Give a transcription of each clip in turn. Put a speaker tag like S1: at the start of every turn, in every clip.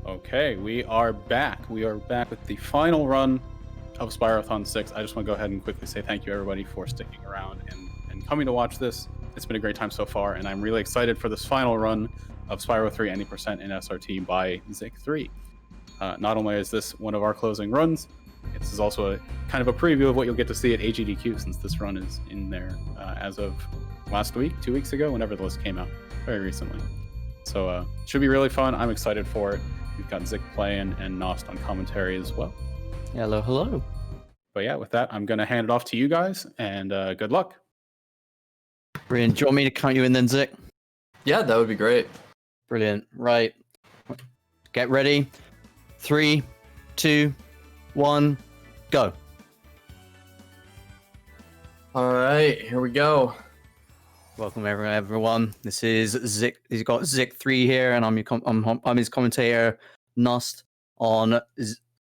S1: Okay, we are back. We are back with the final run of Spyrothon 6. I just want to go ahead and quickly say thank you, everybody, for sticking around and coming to watch this. It's been a great time so far, and I'm really excited for this final run of Spyro 3 Any% in SRT by Zic3. Not only is this one of our closing runs, this is also a kind of a preview of what you'll get to see at AGDQ, since this run is in there as of last week, 2 weeks ago, whenever the list came out, very recently. So should be really fun. I'm excited for it. We've got Zic playing and Nost on commentary as well.
S2: Hello, hello.
S1: But yeah, with that, I'm going to hand it off to you guys, and good luck.
S2: Brilliant. Do you want me to count you in then, Zic?
S3: Yeah, that would be great.
S2: Brilliant. Right. Get ready. 3, 2, 1, go.
S3: All right, here we go.
S2: Welcome everyone. This is Zic. He's got Zic3 here, and I'm his commentator, Nost, on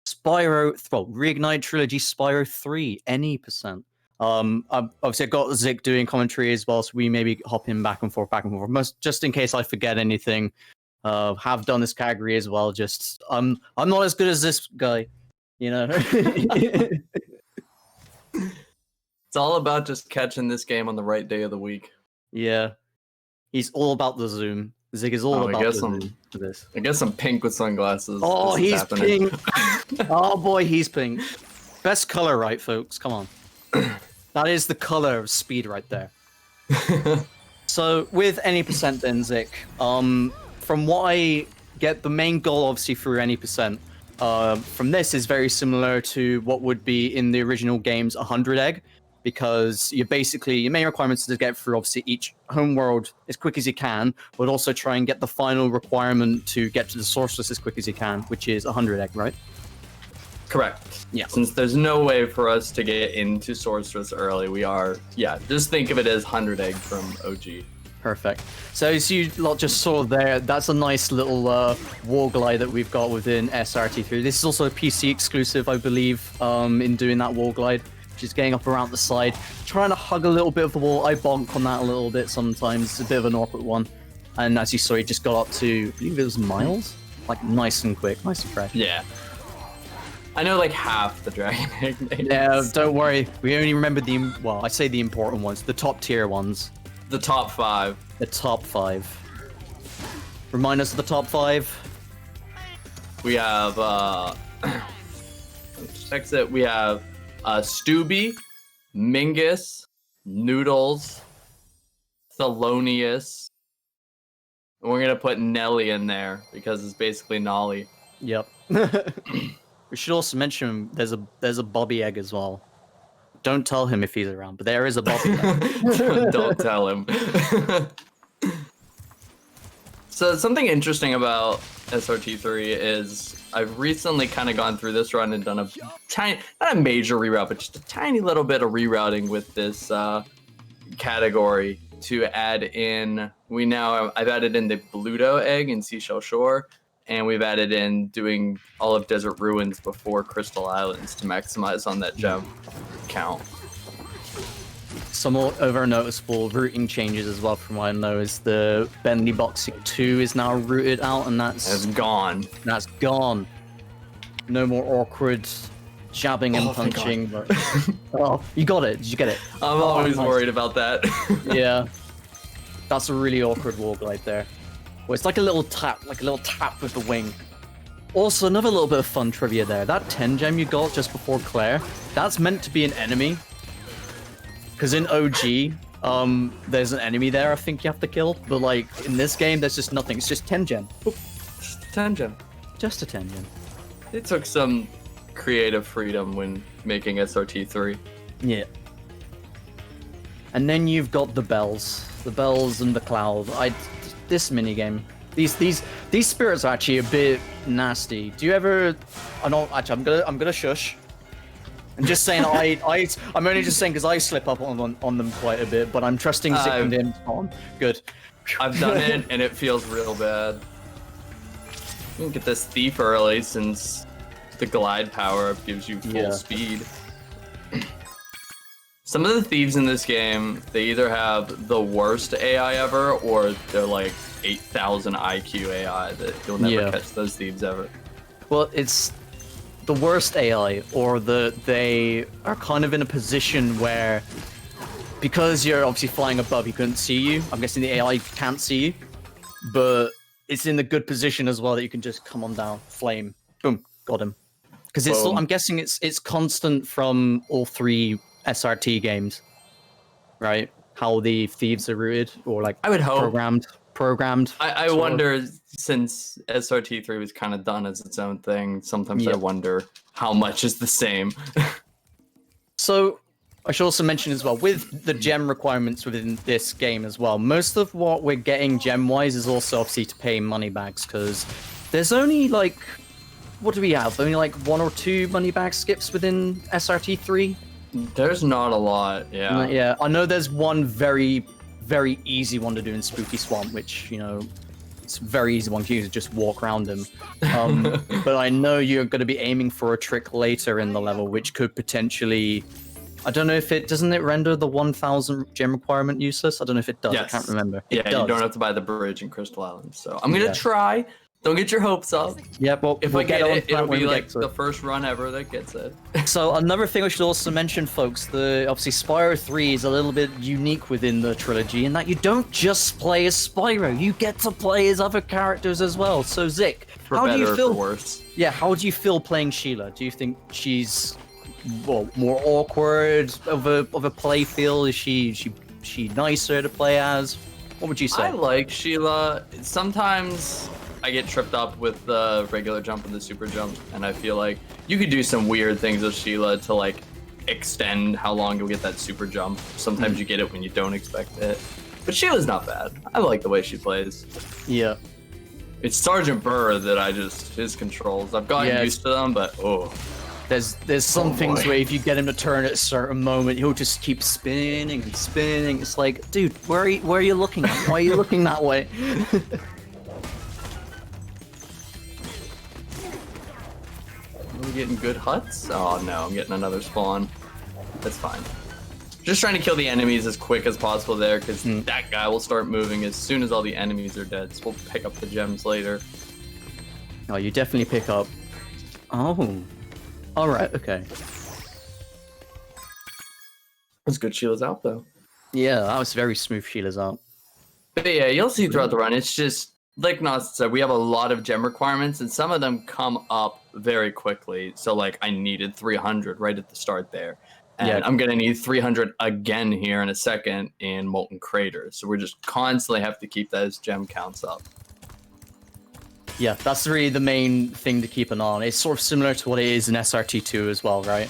S2: Reignite Trilogy Spyro 3 Any%. Obviously I've got Zic doing commentary as well, so we maybe hop in back and forth, just in case I forget anything. Have done this category as well. Just I'm not as good as this guy, you know.
S3: It's all about just catching this game on the right day of the week.
S2: Yeah, he's all about the zoom. Zic is all about the zoom for this.
S3: I guess I'm pink with sunglasses.
S2: Oh, he's pink. Oh boy, he's pink. Best color, right, folks? Come on. That is the color of speed right there. So with Any% then, Zic, from what I get, the main goal obviously through Any% from this is very similar to what would be in the original game's 100 egg, because your main requirements is to get through obviously each home world as quick as you can, but also try and get the final requirement to get to the sorceress as quick as you can, which is 100 egg, right?
S3: Correct.
S2: Yeah.
S3: Since there's no way for us to get into sorceress early, just think of it as 100 egg from OG.
S2: Perfect. So as you lot just saw there, that's a nice little wall glide that we've got within SRT3. This is also a PC exclusive, I believe, in doing that wall glide. Just getting up around the side, trying to hug a little bit of the wall. I bonk on that a little bit sometimes. It's a bit of an awkward one. And as you saw, he just got up to, I believe it was miles? Like nice and quick, nice and fresh.
S3: Yeah. I know like half the Dragon Egg names.
S2: Yeah, don't worry. We only remember I say the important ones, the top tier ones.
S3: The top 5.
S2: The top 5. Remind us of the top 5.
S3: We have, exit, we have Stubby, Mingus, Noodles, Thelonious. And we're gonna put Nelly in there because it's basically Nolly.
S2: Yep. We should also mention there's a Bobby Egg as well. Don't tell him if he's around, but there is a Bobby Egg.
S3: Don't tell him. So something interesting about SRT3 is I've recently kind of gone through this run and done a tiny, not a major reroute, but just a tiny little bit of rerouting with this category to add in. I've added in the Bluto Egg and Seashell Shore, and we've added in doing all of Desert Ruins before Crystal Islands to maximize on that gem count.
S2: Some more over noticeable routing changes as well, from what I know, is the Bentley Boxing 2 is now routed out, and that's
S3: gone.
S2: That's gone. No more awkward jabbing and punching. But oh, you got it. Did you get it?
S3: I'm always worried about that.
S2: Yeah, that's a really awkward wall glide there. Well, it's like a little tap with the wing. Also, another little bit of fun trivia there. That 10 gem you got just before Claire, that's meant to be an enemy. Because in OG, there's an enemy there I think you have to kill. But like, in this game, there's just nothing. It's just 10 gem.
S3: Just 10 gem.
S2: Just a 10 gem.
S3: It took some creative freedom when making SRT3.
S2: Yeah. And then you've got the bells. The bells and the cloud. This minigame. These spirits are actually a bit nasty. Do you ever? I don't. Actually, I'm gonna shush. I'm just saying. I'm only just saying because I slip up on them quite a bit, but I'm trusting Zic and him on. Good.
S3: I've done it, and it feels real bad. You can get this thief early since the glide power up gives you full speed. Some of the thieves in this game, they either have the worst AI ever, or they're like 8,000 IQ AI that you'll never catch those thieves ever.
S2: Well, it's the worst AI, or they are kind of in a position where, because you're obviously flying above, he couldn't see you. I'm guessing the AI can't see you, but it's in the good position as well that you can just come on down, flame, boom, got him. Because it's, I'm guessing it's constant from all 3 SRT games, right? How the thieves are rooted, or like
S3: I would hope
S2: programmed.
S3: I wonder, since SRT3 was kind of done as its own thing, sometimes I wonder how much is the same.
S2: So I should also mention as well, with the gem requirements within this game as well, most of what we're getting gem-wise is also obviously to pay money bags, because there's only like, what do we have? Only like 1 or 2 money bag skips within SRT3?
S3: There's not a lot, yeah.
S2: Yeah, I know there's one very, very easy one to do in Spooky Swamp, which, you know, it's a very easy one to use, just walk around them. But I know you're going to be aiming for a trick later in the level, which could potentially... I don't know if it... Doesn't it render the 1,000 gem requirement useless? I don't know if it does.
S3: Yes.
S2: I can't remember.
S3: Yeah, you don't have to buy the bridge in Crystal Island. So I'm going to try. Don't get your hopes up.
S2: Yeah, well,
S3: if I get it, it'll be like the first run ever that gets it.
S2: So another thing I should also mention, folks, obviously Spyro 3 is a little bit unique within the trilogy in that you don't just play as Spyro, you get to play as other characters as well. So Zic, how do you feel?
S3: For worse.
S2: Yeah, how do you feel playing Sheila? Do you think she's more awkward of a play feel? Is she nicer to play as? What would you say?
S3: I like Sheila. Sometimes I get tripped up with the regular jump and the super jump, and I feel like you could do some weird things with Sheila to like extend how long you'll get that super jump. Sometimes you get it when you don't expect it. But Sheila's not bad. I like the way she plays.
S2: Yeah.
S3: It's Sergeant Burr that his controls. I've gotten used to them, but
S2: There's some things where if you get him to turn at a certain moment, he'll just keep spinning and spinning. It's like, dude, where are you looking at? Why are you looking that way?
S3: Are we getting good huts? Oh no, I'm getting another spawn. That's fine. Just trying to kill the enemies as quick as possible there, because that guy will start moving as soon as all the enemies are dead. So we'll pick up the gems later.
S2: Oh, you definitely pick up. Oh. Alright, okay.
S3: That's good. Sheila's out though.
S2: Yeah, that was very smooth Sheila's out.
S3: But yeah, you'll see throughout the run, it's just, like Nost said, we have a lot of gem requirements, and some of them come up very quickly. So like, I needed 300 right at the start there. And I'm going to need 300 again here in a second in Molten Crater. So we're just constantly have to keep those gem counts up.
S2: Yeah, that's really the main thing to keep an eye on. It's sort of similar to what it is in SRT2 as well, right?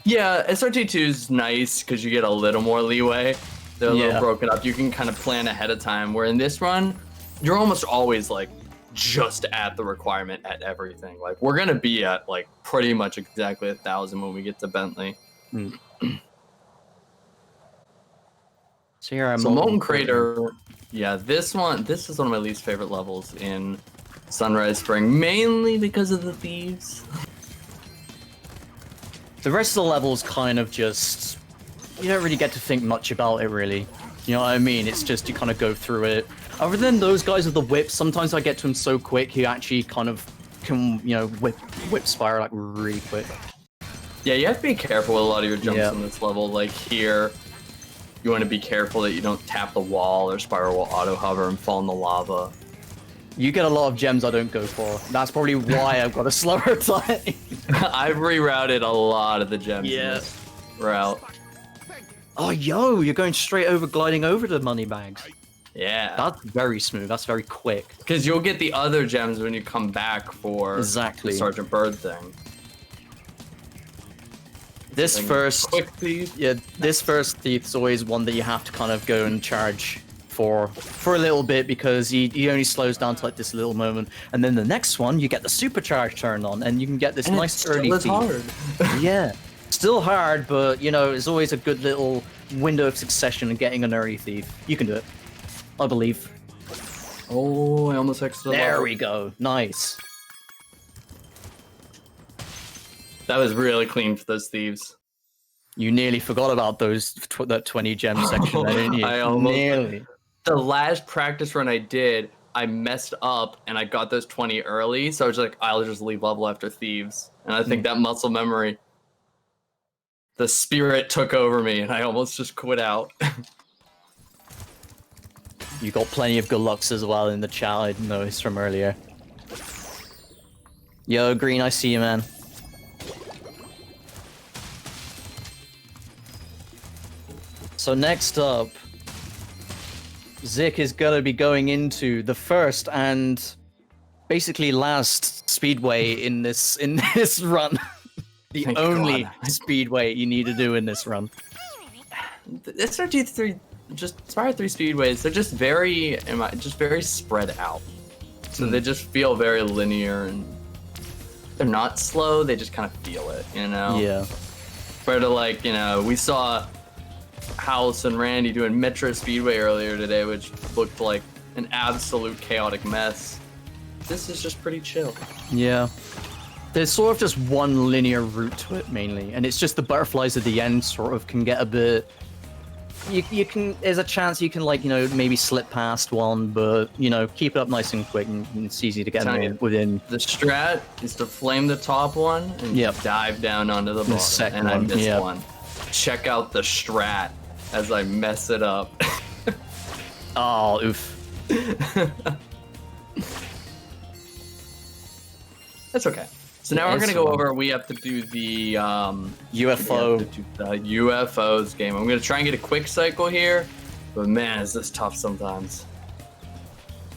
S3: Yeah, SRT2 is nice because you get a little more leeway. They're a little broken up. You can kind of plan ahead of time, where in this run, you're almost always like just at the requirement at everything. Like, we're going to be at like pretty much exactly 1,000 when we get to Bentley.
S2: So here I'm
S3: Molten Crater. Yeah, this is one of my least favorite levels in Sunrise Spring, mainly because of the thieves.
S2: The rest of the levels kind of just, you don't really get to think much about it, really. You know what I mean? It's just you kind of go through it. Other than those guys with the whip, sometimes I get to him so quick, he actually kind of can, you know, whip Spyro like really quick.
S3: Yeah, you have to be careful with a lot of your jumps in this level. Like here, you want to be careful that you don't tap the wall, or Spyro will auto hover and fall in the lava.
S2: You get a lot of gems I don't go for. That's probably why I've got a slower time.
S3: I've rerouted a lot of the gems in this route.
S2: Oh, yo, you're going straight over, gliding over the money bags.
S3: Yeah.
S2: That's very smooth. That's very quick.
S3: Because you'll get the other gems when you come back for the Sergeant Bird thing.
S2: This first
S3: thief.
S2: Yeah, this first thief is always one that you have to kind of go and charge for a little bit, because he only slows down to like this little moment, and then the next one you get the supercharge turned on, and you can get this nice early thief.
S3: Hard.
S2: Yeah, still hard, but you know, it's always a good little window of succession in getting an early thief. You can do it, I believe.
S3: Oh, I almost exited.
S2: There we go. Nice.
S3: That was really clean for those thieves.
S2: You nearly forgot about that 20 gem section, there, didn't you?
S3: I almost
S2: nearly.
S3: The last practice run I did, I messed up and I got those 20 early, so I was like, I'll just leave level after thieves. And I think that muscle memory, the spirit took over me and I almost just quit out.
S2: You got plenty of good lucks as well in the chat, I noticed from earlier. Yo, Green, I see you, man. So next up, Zic is gonna be going into the first and basically last speedway in this run. The
S3: Thank
S2: only
S3: God.
S2: speedway you need to do in this run.
S3: The SRT3, just Spyro 3 speedways, they're just very spread out. So they just feel very linear and they're not slow, they just kind of feel it, you know?
S2: Yeah.
S3: Compared to like, you know, we saw House and Randy doing Metro Speedway earlier today, which looked like an absolute chaotic mess. This is just pretty chill.
S2: Yeah. There's sort of just one linear route to it mainly, and it's just the butterflies at the end sort of can get a bit. You can. There's a chance you can like maybe slip past one, but keep it up nice and quick, and it's easy to get within.
S3: The strat is to flame the top one and dive down onto the bottom, and I missed one. Check out the strat as I mess it up.
S2: Oh, oof.
S3: That's okay. So now we're gonna go over. We have to do the
S2: UFO.
S3: The UFOs game. I'm gonna try and get a quick cycle here, but man, is this tough sometimes.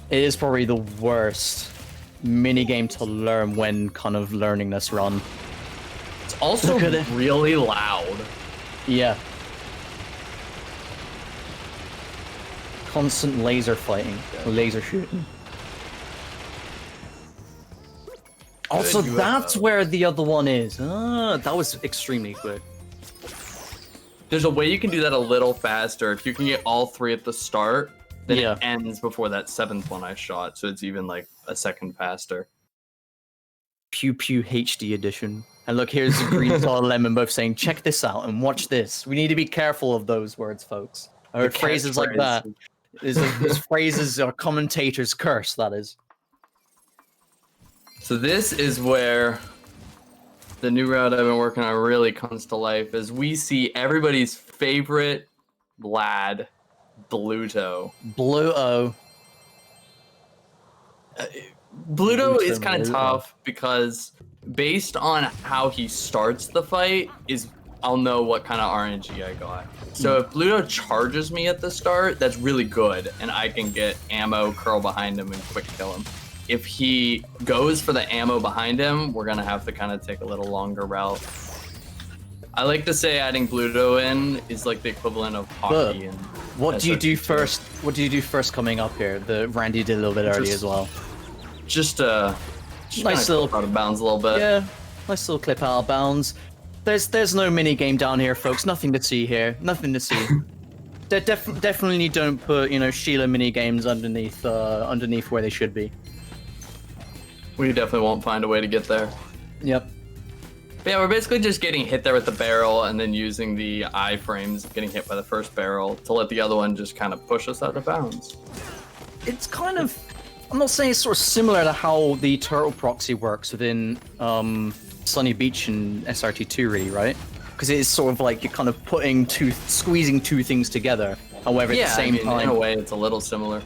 S2: It is probably the worst mini game to learn when kind of learning this run.
S3: It's also really loud.
S2: Yeah. Constant laser fighting, laser shooting. Also, that's where the other one is. That was extremely quick.
S3: There's a way you can do that a little faster. If you can get all three at the start, then it ends before that 7th one I shot, so it's even like a second faster.
S2: Pew Pew HD edition. And look, here's Green Star and Lemon both saying, check this out and watch this. We need to be careful of those words, folks. I heard phrases like that. There's phrases or commentators' curse, that is.
S3: So this is where the new route I've been working on really comes to life, as we see everybody's favorite lad, Bluto.
S2: Bluto.
S3: Bluto is kind of tough because based on how he starts the fight I'll know what kind of RNG I got. So if Bluto charges me at the start, that's really good, and I can get ammo, curl behind him, and quick kill him. If he goes for the ammo behind him, we're gonna have to kind of take a little longer route. I like to say adding Bluto in is like the equivalent of hockey. And
S2: what do you do first? What do you do first coming up here? The Randy did a little bit early as well.
S3: Just
S2: nice little
S3: out of bounds a little bit.
S2: Yeah, nice little clip out of bounds. There's no mini game down here, folks. Nothing to see here. Nothing to see. They definitely don't put Sheila mini games underneath where they should be.
S3: We definitely won't find a way to get there.
S2: Yep.
S3: But yeah, we're basically just getting hit there with the barrel and then using the iframes, getting hit by the first barrel to let the other one just kind of push us out of bounds.
S2: It's kind of, I'm not saying it's sort of similar to how the turtle proxy works within Sunny Beach and SRT2, really, right? Because it is sort of like you're kind of squeezing two things together. However, at the same time,
S3: in a way, it's a little similar.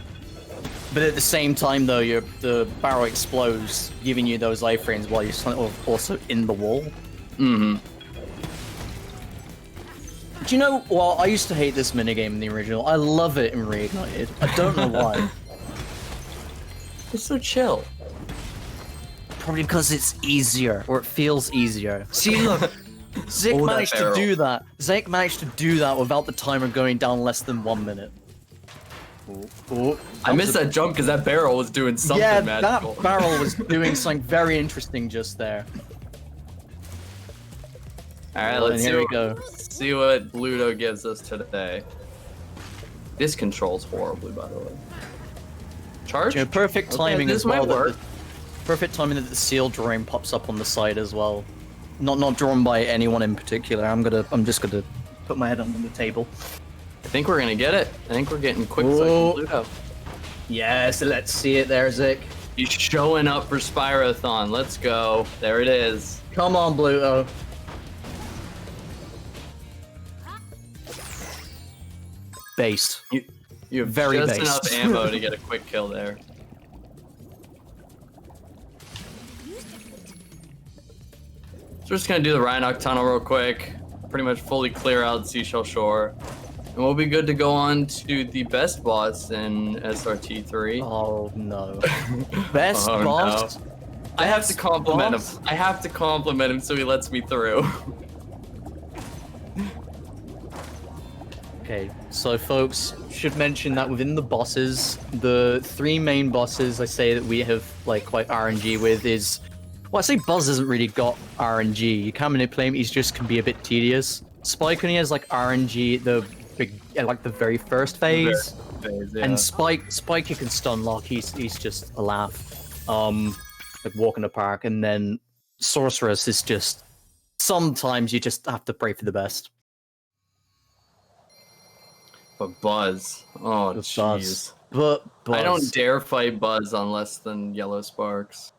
S2: But at the same time, though, the barrel explodes, giving you those iframes while you're sort of also in the wall.
S3: Mm-hmm.
S2: Do you know, well, I used to hate this minigame in the original. I love it in Reignited. I don't know why.
S3: It's so chill.
S2: Probably because it's easier, or it feels easier. See, look, Zic managed to do that. Zic managed to do that without the timer going down less than 1 minute. Ooh.
S3: I missed that jump because that barrel was doing something magical.
S2: That barrel was doing something very interesting just there.
S3: All right, let's see what Bluto gives us today. This controls horribly, by the way. Charge?
S2: Perfect timing as well.
S3: Might work.
S2: Perfect timing that the seal drawing pops up on the side as well. Not drawn by anyone in particular. I'm just gonna put my head under the table.
S3: I think we're gonna get it. I think we're getting quick
S2: Whoa.
S3: second Pluto.
S2: Yes, let's see it there, Zic.
S3: He's showing up for Spyrothon. Let's go. There it is.
S2: Come on, Bluto. Base.
S3: You have
S2: Very
S3: just
S2: based.
S3: enough ammo to get a quick kill there. So we're just gonna do the Rhinoc tunnel real quick. Pretty much fully clear out Seashell Shore. And we'll be good to go on to the best boss in SRT 3.
S2: Oh no. Best
S3: Oh,
S2: boss?
S3: no. I have to compliment him.
S2: boss?
S3: I have to compliment him so he lets me through.
S2: Okay, so folks, should mention that within the bosses, the 3 main bosses I say that we have like quite RNG with is, well, I say Buzz hasn't really got RNG. You can manipulate him, he just can be a bit tedious. Spike only has like RNG like the very first phase,
S3: Yeah.
S2: and Spike you can stun lock. He's just a laugh, like walk in the park. And then Sorceress is just sometimes you just have to pray for the best.
S3: But Buzz. Oh,
S2: With
S3: jeez.
S2: But Buzz.
S3: I don't dare fight Buzz on less than yellow sparks.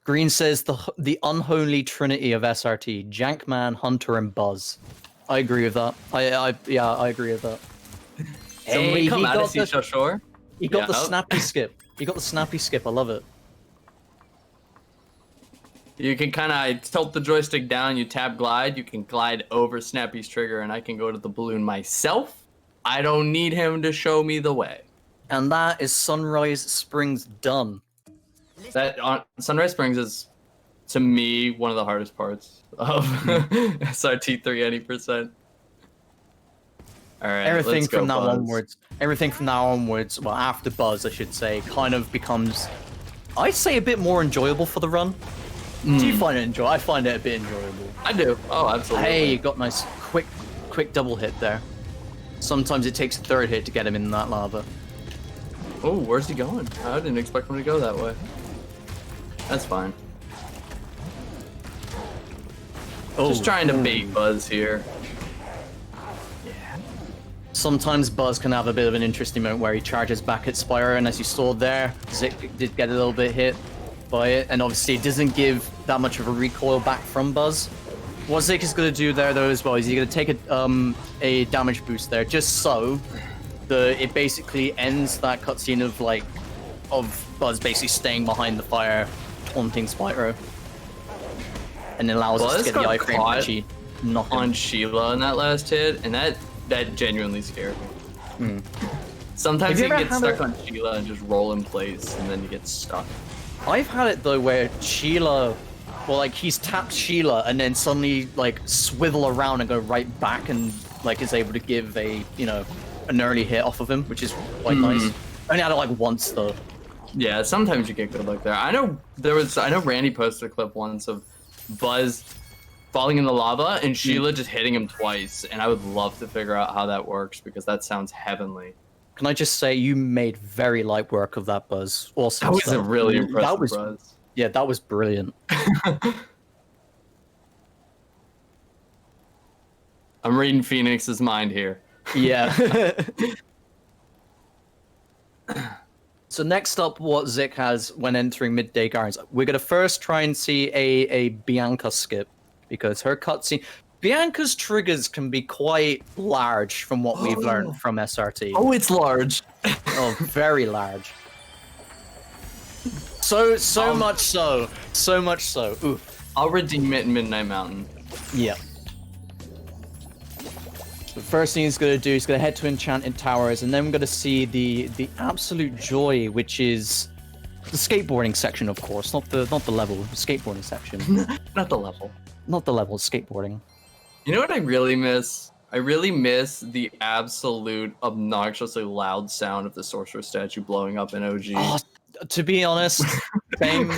S2: Green says the unholy trinity of SRT: Jankman, Hunter, and Buzz. I agree with that. I agree with that.
S3: Somebody come out of
S2: the,
S3: Seashell Shore.
S2: he got the
S3: Yeah.
S2: snappy skip. He got the snappy skip. I love it.
S3: You can kind of tilt the joystick down, you tap glide, you can glide over Snappy's trigger, and I can go to the balloon myself. I don't need him to show me the way.
S2: And that is Sunrise Springs done.
S3: That Sunrise Springs is, to me, one of the hardest parts of SRT3 any percent. All right,
S2: Everything
S3: let's go,
S2: from now
S3: Buzz.
S2: onwards, well, after Buzz, I should say, kind of becomes, I'd say, a bit more enjoyable for the run. Do you find it enjoyable? I find it a bit enjoyable.
S3: I do. Oh, absolutely.
S2: Hey, you got nice quick double hit there. Sometimes it takes a 3rd hit to get him in that lava.
S3: Oh, where's he going? I didn't expect him to go that way. That's fine. Just trying to bait Buzz here.
S2: Sometimes Buzz can have a bit of an interesting moment where he charges back at Spyro, and as you saw there, Zic did get a little bit hit by it, and obviously it doesn't give that much of a recoil back from Buzz. What Zic is going to do there, though, as well, is he's going to take a damage boost there, just so it basically ends that cutscene of Buzz basically staying behind the fire, taunting Spyro, and it allows us to
S3: Buzz
S2: get the
S3: got
S2: iframe
S3: caught
S2: actually knock him.
S3: on Sheila in that last hit, and that genuinely scared me. Sometimes
S2: Have
S3: you
S2: you ever
S3: get
S2: had
S3: stuck
S2: a-
S3: on Sheila and just roll in place, and then you get stuck.
S2: I've had it though where Sheila, well, like he's tapped Sheila and then suddenly like swivel around and go right back and like is able to give a an early hit off of him, which is quite nice. I only had it like once though.
S3: Yeah, sometimes you get good luck there. I know Randy posted a clip once of Buzz falling in the lava and Sheila just hitting him twice, and I would love to figure out how that works because that sounds heavenly.
S2: Can I just say you made very light work of that, Buzz? Awesome.
S3: That was
S2: stuff.
S3: a really
S2: That
S3: impressive
S2: was
S3: Buzz.
S2: Yeah, that was brilliant.
S3: I'm reading Phoenix's mind here.
S2: Yeah. So next up, what Zic has when entering Midday Gardens, we're gonna first try and see a Bianca skip because her cutscene. Bianca's triggers can be quite large from what we've learned from SRT.
S3: Oh, it's large.
S2: Oh, very large. So much so. So much so. Oof.
S3: I'll redeem it in Midnight Mountain.
S2: Yeah. The first thing he's going to do is going to head to Enchanted Towers, and then we're going to see the absolute joy, which is the skateboarding section, of course, not the level, the skateboarding section.
S3: Not the level.
S2: Not the level, skateboarding.
S3: You know what I really miss? I really miss the absolute obnoxiously loud sound of the sorcerer statue blowing up in OG.
S2: Oh, to be honest, same.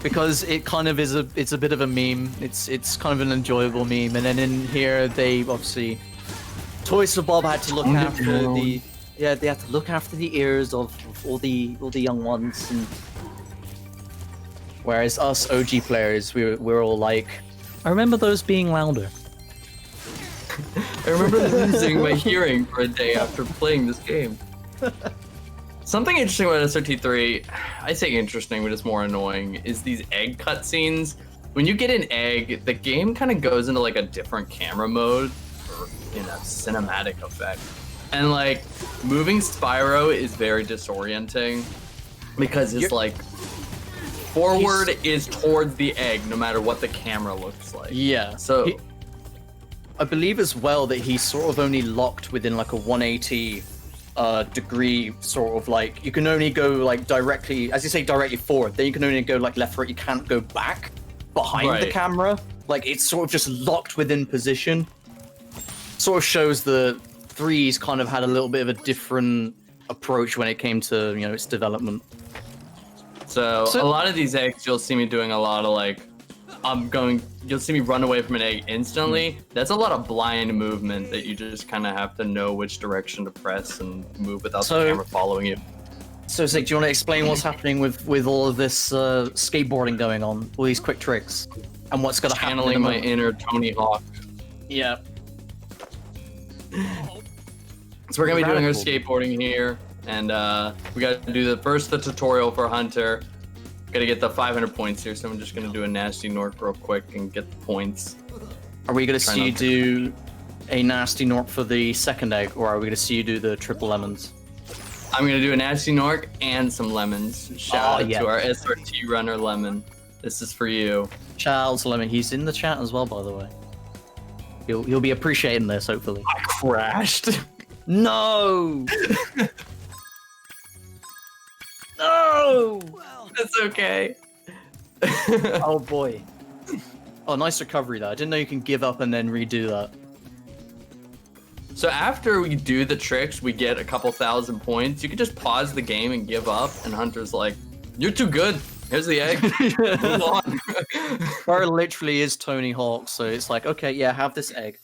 S2: Because it kind of is it's a bit of a meme. It's kind of an enjoyable meme. And then in here they obviously Toys for Bob had to look after they had to look after the ears of all the young ones, and Whereas us OG players, we're all like, I remember those being louder.
S3: I remember losing my hearing for a day after playing this game. Something interesting about SRT3, I say interesting, but it's more annoying, is these egg cutscenes. When you get an egg, the game kind of goes into like a different camera mode for, cinematic effect. And like, moving Spyro is very disorienting because it's like, forward is towards the egg no matter what the camera looks like.
S2: Yeah.
S3: So
S2: I believe as well that he's sort of only locked within like a 180 degree sort of like, you can only go like directly, as you say, directly forward, then you can only go like left, right, you can't go back behind the camera. Like it's sort of just locked within position. Sort of shows the 3's kind of had a little bit of a different approach when it came to, its development.
S3: So a lot of these eggs, you'll see me doing a lot of like, you'll see me run away from an egg instantly. That's a lot of blind movement that you just kind of have to know which direction to press and move without the camera following you.
S2: So Zic, do you want to explain what's happening with all of this skateboarding going on, all these quick tricks, and what's going to happen?
S3: Channeling my inner Tony Hawk.
S2: Yeah.
S3: So we're gonna be doing our skateboarding here, and we got to do the tutorial for Hunter. Gotta get the 500 points here, so I'm just gonna do a nasty Nork real quick and get the points.
S2: Are we gonna see you do a nasty Nork for the second egg, or are we gonna see you do the triple lemons?
S3: I'm gonna do a nasty Nork and some lemons. Shout out to our SRT runner Lemon. This is for you.
S2: Charles Lemon, he's in the chat as well, by the way. He'll be appreciating this, hopefully.
S3: I crashed.
S2: No! No!
S3: That's okay.
S2: Oh boy. Oh, nice recovery though. I didn't know you can give up and then redo that.
S3: So after we do the tricks, we get a couple thousand points. You can just pause the game and give up, and Hunter's like, "You're too good. Here's the egg. Move on."
S2: Or literally is Tony Hawk, so it's like, okay, yeah, have this egg.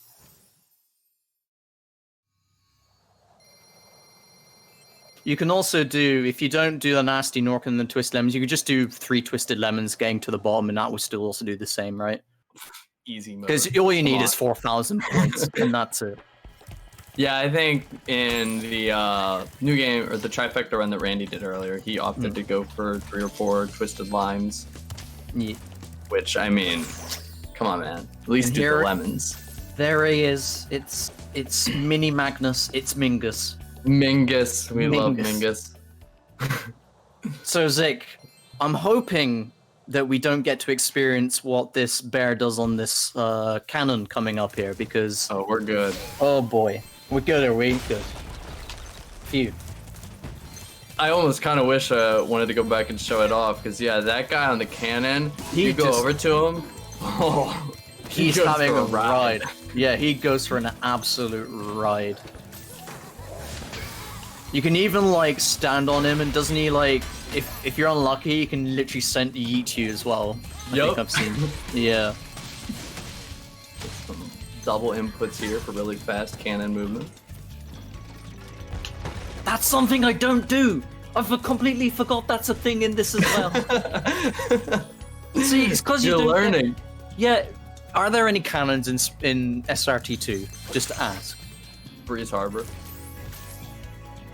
S2: You can also do, if you don't do the nasty Nork and the twist lemons, you could just do 3 twisted lemons getting to the bottom, and that will still also do the same, right?
S3: Easy mode.
S2: Because all you need is 4,000 points, and that's it.
S3: Yeah, I think in the new game, or the trifecta run that Randy did earlier, he opted to go for 3 or 4 twisted limes.
S2: Yeah.
S3: Which, I mean, come on, man. At least do the lemons.
S2: There he is. It's Mini Magnus. It's Mingus.
S3: Mingus. We love Mingus.
S2: So, Zic, I'm hoping that we don't get to experience what this bear does on this cannon coming up here, because...
S3: Oh, we're good.
S2: Oh, boy. We're good, are we? Good. Phew.
S3: I almost kind of wish I wanted to go back and show it off, because, yeah, that guy on the cannon, you go over to him, oh,
S2: he's having a ride. Yeah, he goes for an absolute ride. You can even, like, stand on him, and doesn't he, like, if you're unlucky, he can literally yeet you as well. I think I've seen. Yeah.
S3: Some double inputs here for really fast cannon movement.
S2: That's something I don't do! I've completely forgot that's a thing in this as well. See, it's because
S3: you're learning.
S2: Yeah. Are there any cannons in SRT2? Just to ask.
S3: Breeze Harbor.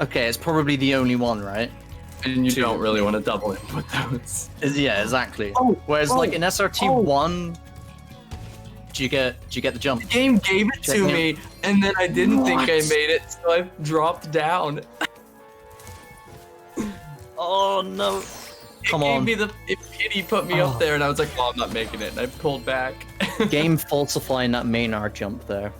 S2: Okay, it's probably the only one, right?
S3: And you don't really want to double input those.
S2: Yeah, exactly. Whereas, like in SRT1, do you get the jump?
S3: The game gave it to me, and then I didn't think I made it, so I dropped down.
S2: Oh no! Come on.
S3: It pity put me up there, and I was like, "Oh, I'm not making it," and I pulled back.
S2: Game falsifying that main R jump there.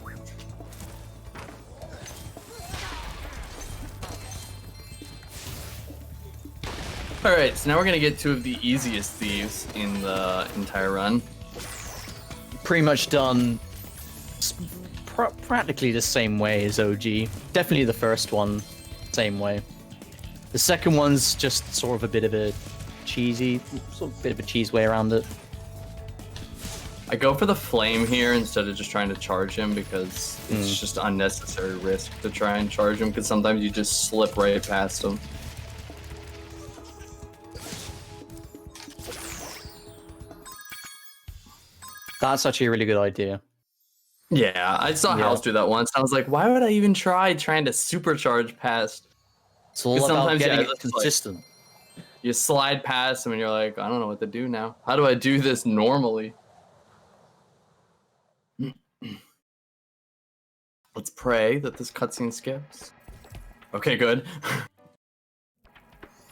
S3: Alright, so now we're gonna get 2 of the easiest thieves in the entire run.
S2: Pretty much done practically the same way as OG. Definitely the first one, same way. The second one's just sort of a bit of a cheesy, sort of bit of a cheese way around it.
S3: I go for the flame here instead of just trying to charge him, because it's just unnecessary risk to try and charge him, because sometimes you just slip right past him.
S2: That's actually a really good idea.
S3: Yeah, I saw House do that once. I was like, why would I even try trying to supercharge past?
S2: It's all about
S3: Sometimes,
S2: getting
S3: yeah,
S2: it
S3: it's
S2: consistent.
S3: You slide past them and you're like, I don't know what to do now. How do I do this normally? Let's pray that this cutscene skips. Okay, good.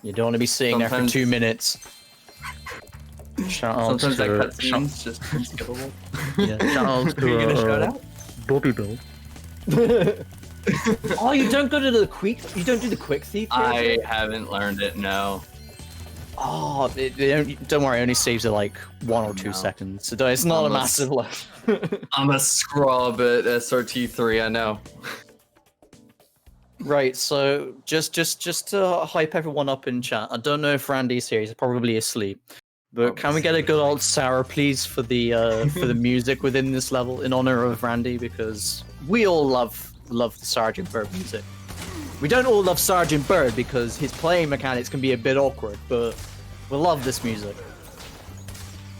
S2: You don't want to be sitting there for 2 minutes. Shout out
S3: Sometimes that
S2: to
S3: cutscene's just unskippable.
S2: yeah, shout out
S3: Are you gonna
S2: to
S3: shout out?
S2: Bobby Bill. Oh, you don't go to the quick. You don't do the quick thief.
S3: I haven't learned it. No.
S2: Oh, don't worry. It only saves it like 1 or 2
S3: No.
S2: seconds. So it's not a massive life.
S3: I'm a scrub at SRT3. I know.
S2: Right. So just to hype everyone up in chat. I don't know if Randy's here. He's probably asleep. But can we get a good old sour, please, for the music within this level in honor of Randy? Because we all love the Sergeant Bird music. We don't all love Sergeant Bird because his playing mechanics can be a bit awkward, but we love this music.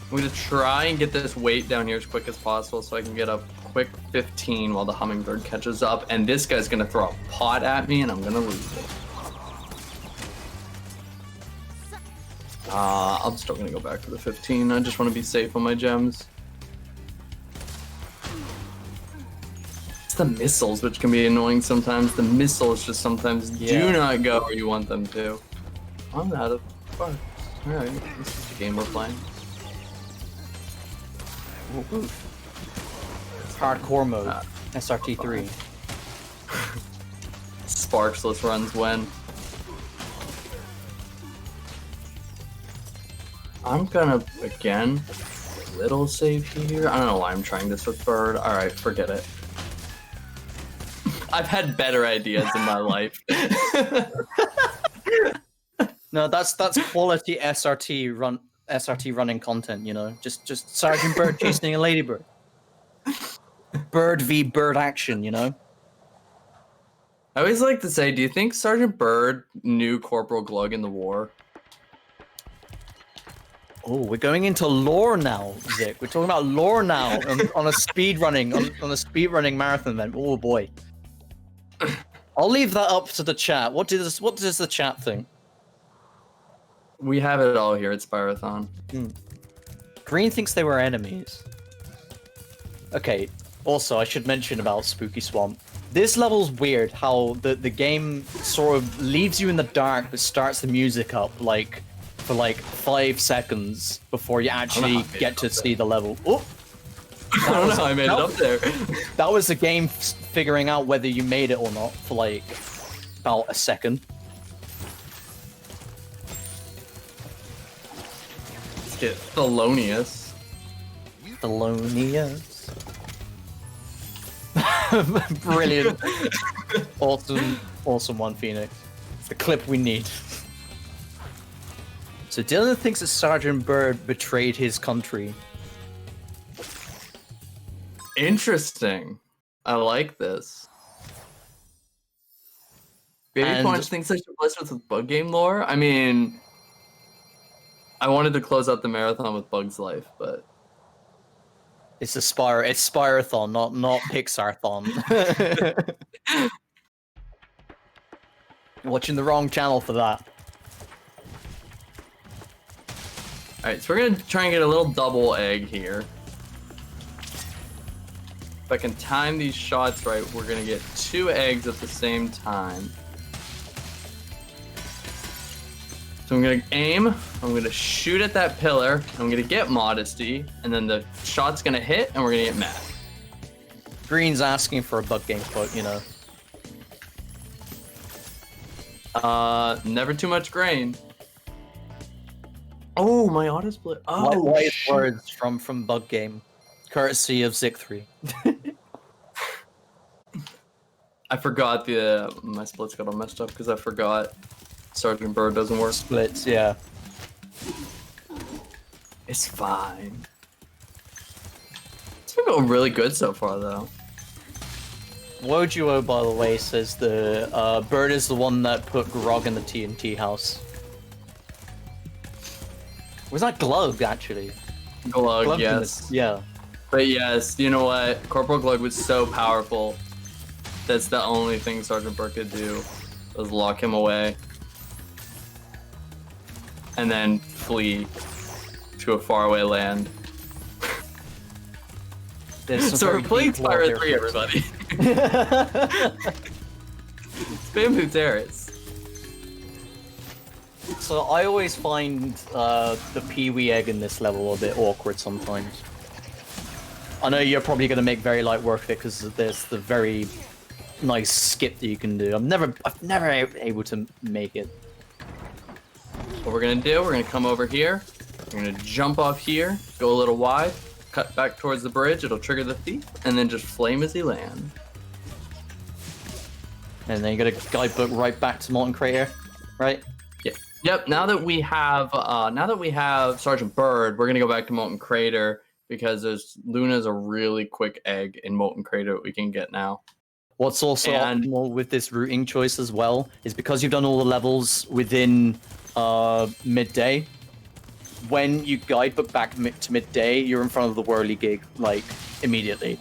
S3: I'm gonna try and get this weight down here as quick as possible so I can get a quick 15 while the hummingbird catches up. And this guy's gonna throw a pot at me and I'm gonna lose it. I'm still gonna go back for the 15. I just want to be safe on my gems. It's the missiles which can be annoying sometimes. The missiles just sometimes do not go where you want them to. I'm out of sparks. Alright, this is the game we're playing.
S2: Hardcore mode, SRT3.
S3: Sparksless runs when. I'm gonna, again, little save here. I don't know why I'm trying this with Bird. Alright, forget it. I've had better ideas in my life.
S2: No, that's quality SRT running content, you know. Just Sergeant Bird chasing a ladybird. Bird v bird action, you know.
S3: I always like to say, do you think Sergeant Bird knew Corporal Glug in the war?
S2: Oh, we're going into lore now, Zic. We're talking about lore now on a speedrunning on a speedrunning marathon event. Oh boy. I'll leave that up to the chat. What does the chat think?
S3: We have it all here at Spyrothon.
S2: Green thinks they were enemies. Okay. Also, I should mention about Spooky Swamp. This level's weird. How the game sort of leaves you in the dark, but starts the music up for 5 seconds before you actually get to see the level. Oh,
S3: I don't know how I made it up there.
S2: That was the game figuring out whether you made it or not for like about a second.
S3: Let's get Thelonious.
S2: Thelonious. Brilliant. Awesome one, Phoenix. It's the clip we need. So Dylan thinks that Sergeant Bird betrayed his country.
S3: Interesting. I like this. Baby Punch thinks I should bless with bug game lore. I mean, I wanted to close out the marathon with Bug's Life, but
S2: it's Spyrothon, not Pixarthon. Watching the wrong channel for that.
S3: Alright, so we're gonna try and get a little double egg here. If I can time these shots right, we're gonna get 2 eggs at the same time. So I'm gonna aim, I'm gonna shoot at that pillar, I'm gonna get Modesty, and then the shot's gonna hit, and we're gonna get mad.
S2: Green's asking for a bug game quote, you know.
S3: Never too much grain. Oh, my auto split. Oh,
S2: wise words from Bug Game, courtesy of Zic3.
S3: I forgot my splits got all messed up because I forgot Sergeant Bird doesn't work.
S2: Splits, yeah.
S3: It's fine. It's been going really good so far, though.
S2: Wojuo, by the way, says the Bird is the one that put Grog in the TNT house. Was that Glug, actually?
S3: Glug, yes.
S2: Yeah.
S3: But yes, you know what? Corporal Glug was so powerful. That's the only thing Sergeant Burke could do, was lock him away. And then flee to a faraway land. So we're playing Spyro 3, everybody. It's Bamboo Terrace.
S2: So I always find the Pee-wee egg in this level a bit awkward sometimes. I know you're probably going to make very light work of it because there's the very nice skip that you can do. I've never able to make it.
S3: What we're gonna do, we're gonna come over here. We're gonna jump off here, go a little wide, cut back towards the bridge. It'll trigger the thief, and then just flame as he lands.
S2: And then you got a guidebook right back to Molten Crater, right?
S3: Yeah. Yep. Now that we have Sergeant Bird, we're gonna go back to Molten Crater because Luna's a really quick egg in Molten Crater that we can get now.
S2: What's also optimal with this routing choice as well is because you've done all the levels within midday. When you guidebook back to midday, you're in front of the whirligig like immediately.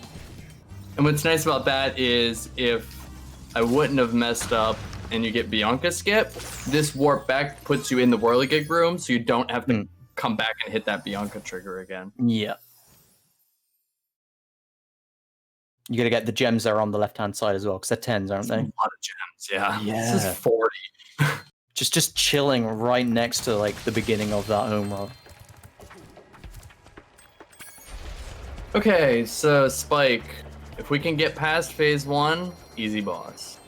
S3: And what's nice about that is if I wouldn't have messed up and you get Bianca skip, this warp back puts you in the whirligig room, so you don't have to come back and hit that Bianca trigger again.
S2: Yeah. You gotta get the gems there on the left-hand side as well, because they're 10s, aren't they?
S3: A lot of gems, yeah.
S2: Yeah.
S3: This is 40.
S2: Just chilling right next to like the beginning of that home run.
S3: Okay, so Spike, if we can get past phase 1, easy boss.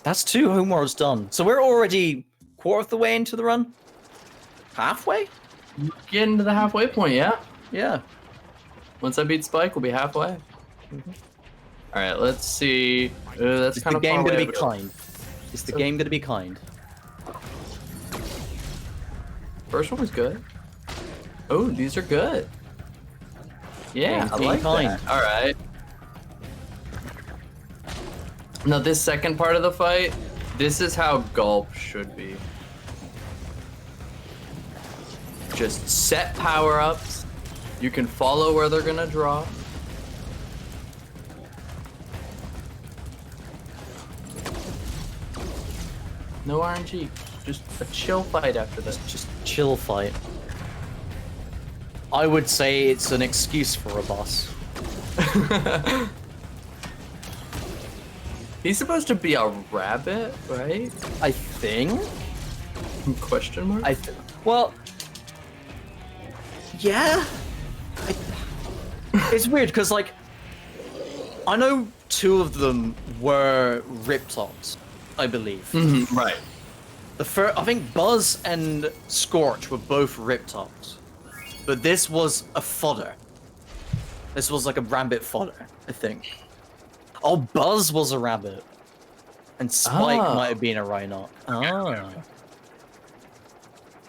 S2: That's 2 homeworlds done. So we're already quarter of the way into the run? Halfway?
S3: Getting to the halfway point, yeah.
S2: Yeah.
S3: Once I beat Spike, we'll be halfway. All right, let's see. That's
S2: Is
S3: kind
S2: the
S3: of
S2: game
S3: far
S2: gonna
S3: away,
S2: be
S3: but-
S2: kind? Is the game gonna be kind?
S3: First one was good. Oh, these are good. Yeah,
S2: Game's
S3: I
S2: being
S3: like
S2: kind.
S3: that. All right. Now this second part of the fight, this is how Gulp should be. Just set power-ups. You can follow where they're gonna drop. No RNG. Just a chill fight after this.
S2: Just chill fight. I would say it's an excuse for a boss.
S3: He's supposed to be a rabbit, right?
S2: I think.
S3: Question mark?
S2: Well, yeah. It's weird because, like, I know 2 of them were Riptops, I believe.
S3: Right.
S2: I think Buzz and Scorch were both Riptops, but this was a fodder. This was like a rabbit fodder, I think. Oh, Buzz was a rabbit, and Spike might have been a Rhinoc.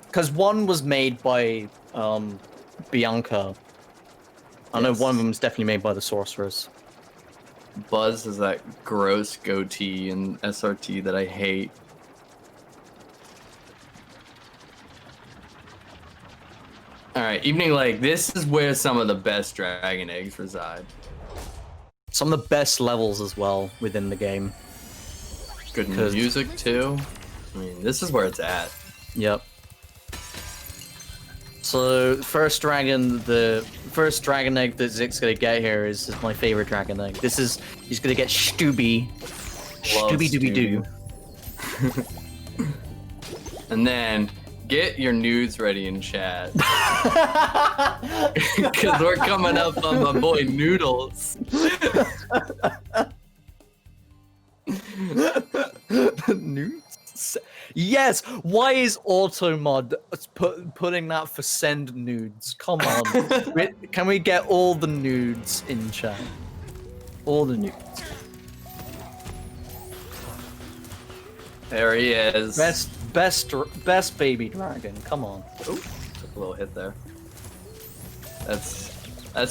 S2: Because one was made by Bianca. I know one of them was definitely made by the Sorceress.
S3: Buzz is that gross goatee in SRT that I hate. Alright, Evening Lake, this is where some of the best dragon eggs reside.
S2: Some of the best levels as well within the game.
S3: Good music too. I mean, this is where it's at.
S2: Yep. So, the first dragon egg that Zic's gonna get here is my favorite dragon egg. He's gonna get Stooby. Stooby Dooby Doo.
S3: And then, get your nudes ready in chat. Because we're coming up on my boy Noodles.
S2: Nudes? Yes! Why is Automod putting that for send nudes? Come on. Can we get all the nudes in chat? All the nudes.
S3: There he is.
S2: Best baby dragon. Come on.
S3: Ooh, took a little hit there. That's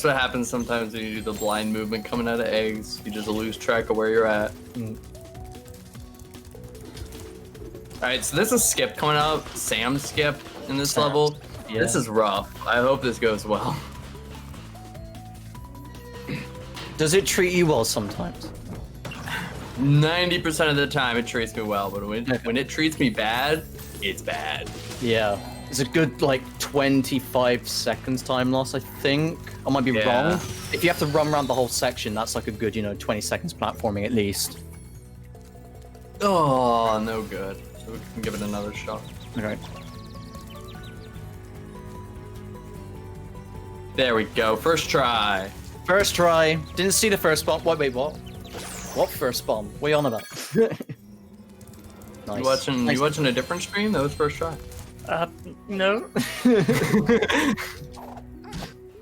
S3: what happens sometimes when you do the blind movement coming out of eggs. You just lose track of where you're at. Alright, so this is Skip coming up. Sam Skip in this
S2: Sam.
S3: level.
S2: Yeah.
S3: This is rough. I hope this goes well.
S2: Does it treat you well sometimes?
S3: 90% of the time it treats me well, but when it treats me bad, it's bad.
S2: Yeah. It's a good, like, 25 seconds time loss, I think. I might be
S3: Yeah.
S2: wrong. If you have to run around the whole section, that's like a good, 20 seconds platforming at least.
S3: Oh, no good. So we can give it another shot.
S2: Okay.
S3: There we go. First try.
S2: First try. Didn't see the first bomb. Wait, what? What first bomb? What are you on about? Nice.
S3: You watching a different stream? That was first try.
S2: No.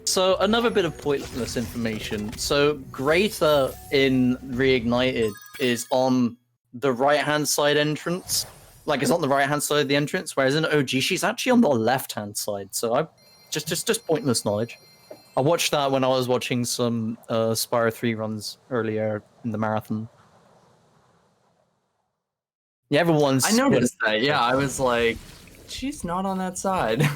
S2: So another bit of pointless information. So Greta in Reignited is on the right-hand side entrance. Like, it's on the right-hand side of the entrance, whereas in OG she's actually on the left-hand side. So I just pointless knowledge. I watched that when I was watching some Spyro 3 runs earlier in the marathon. Yeah, everyone's.
S3: I noticed that. Yeah, I was like, she's not on that side.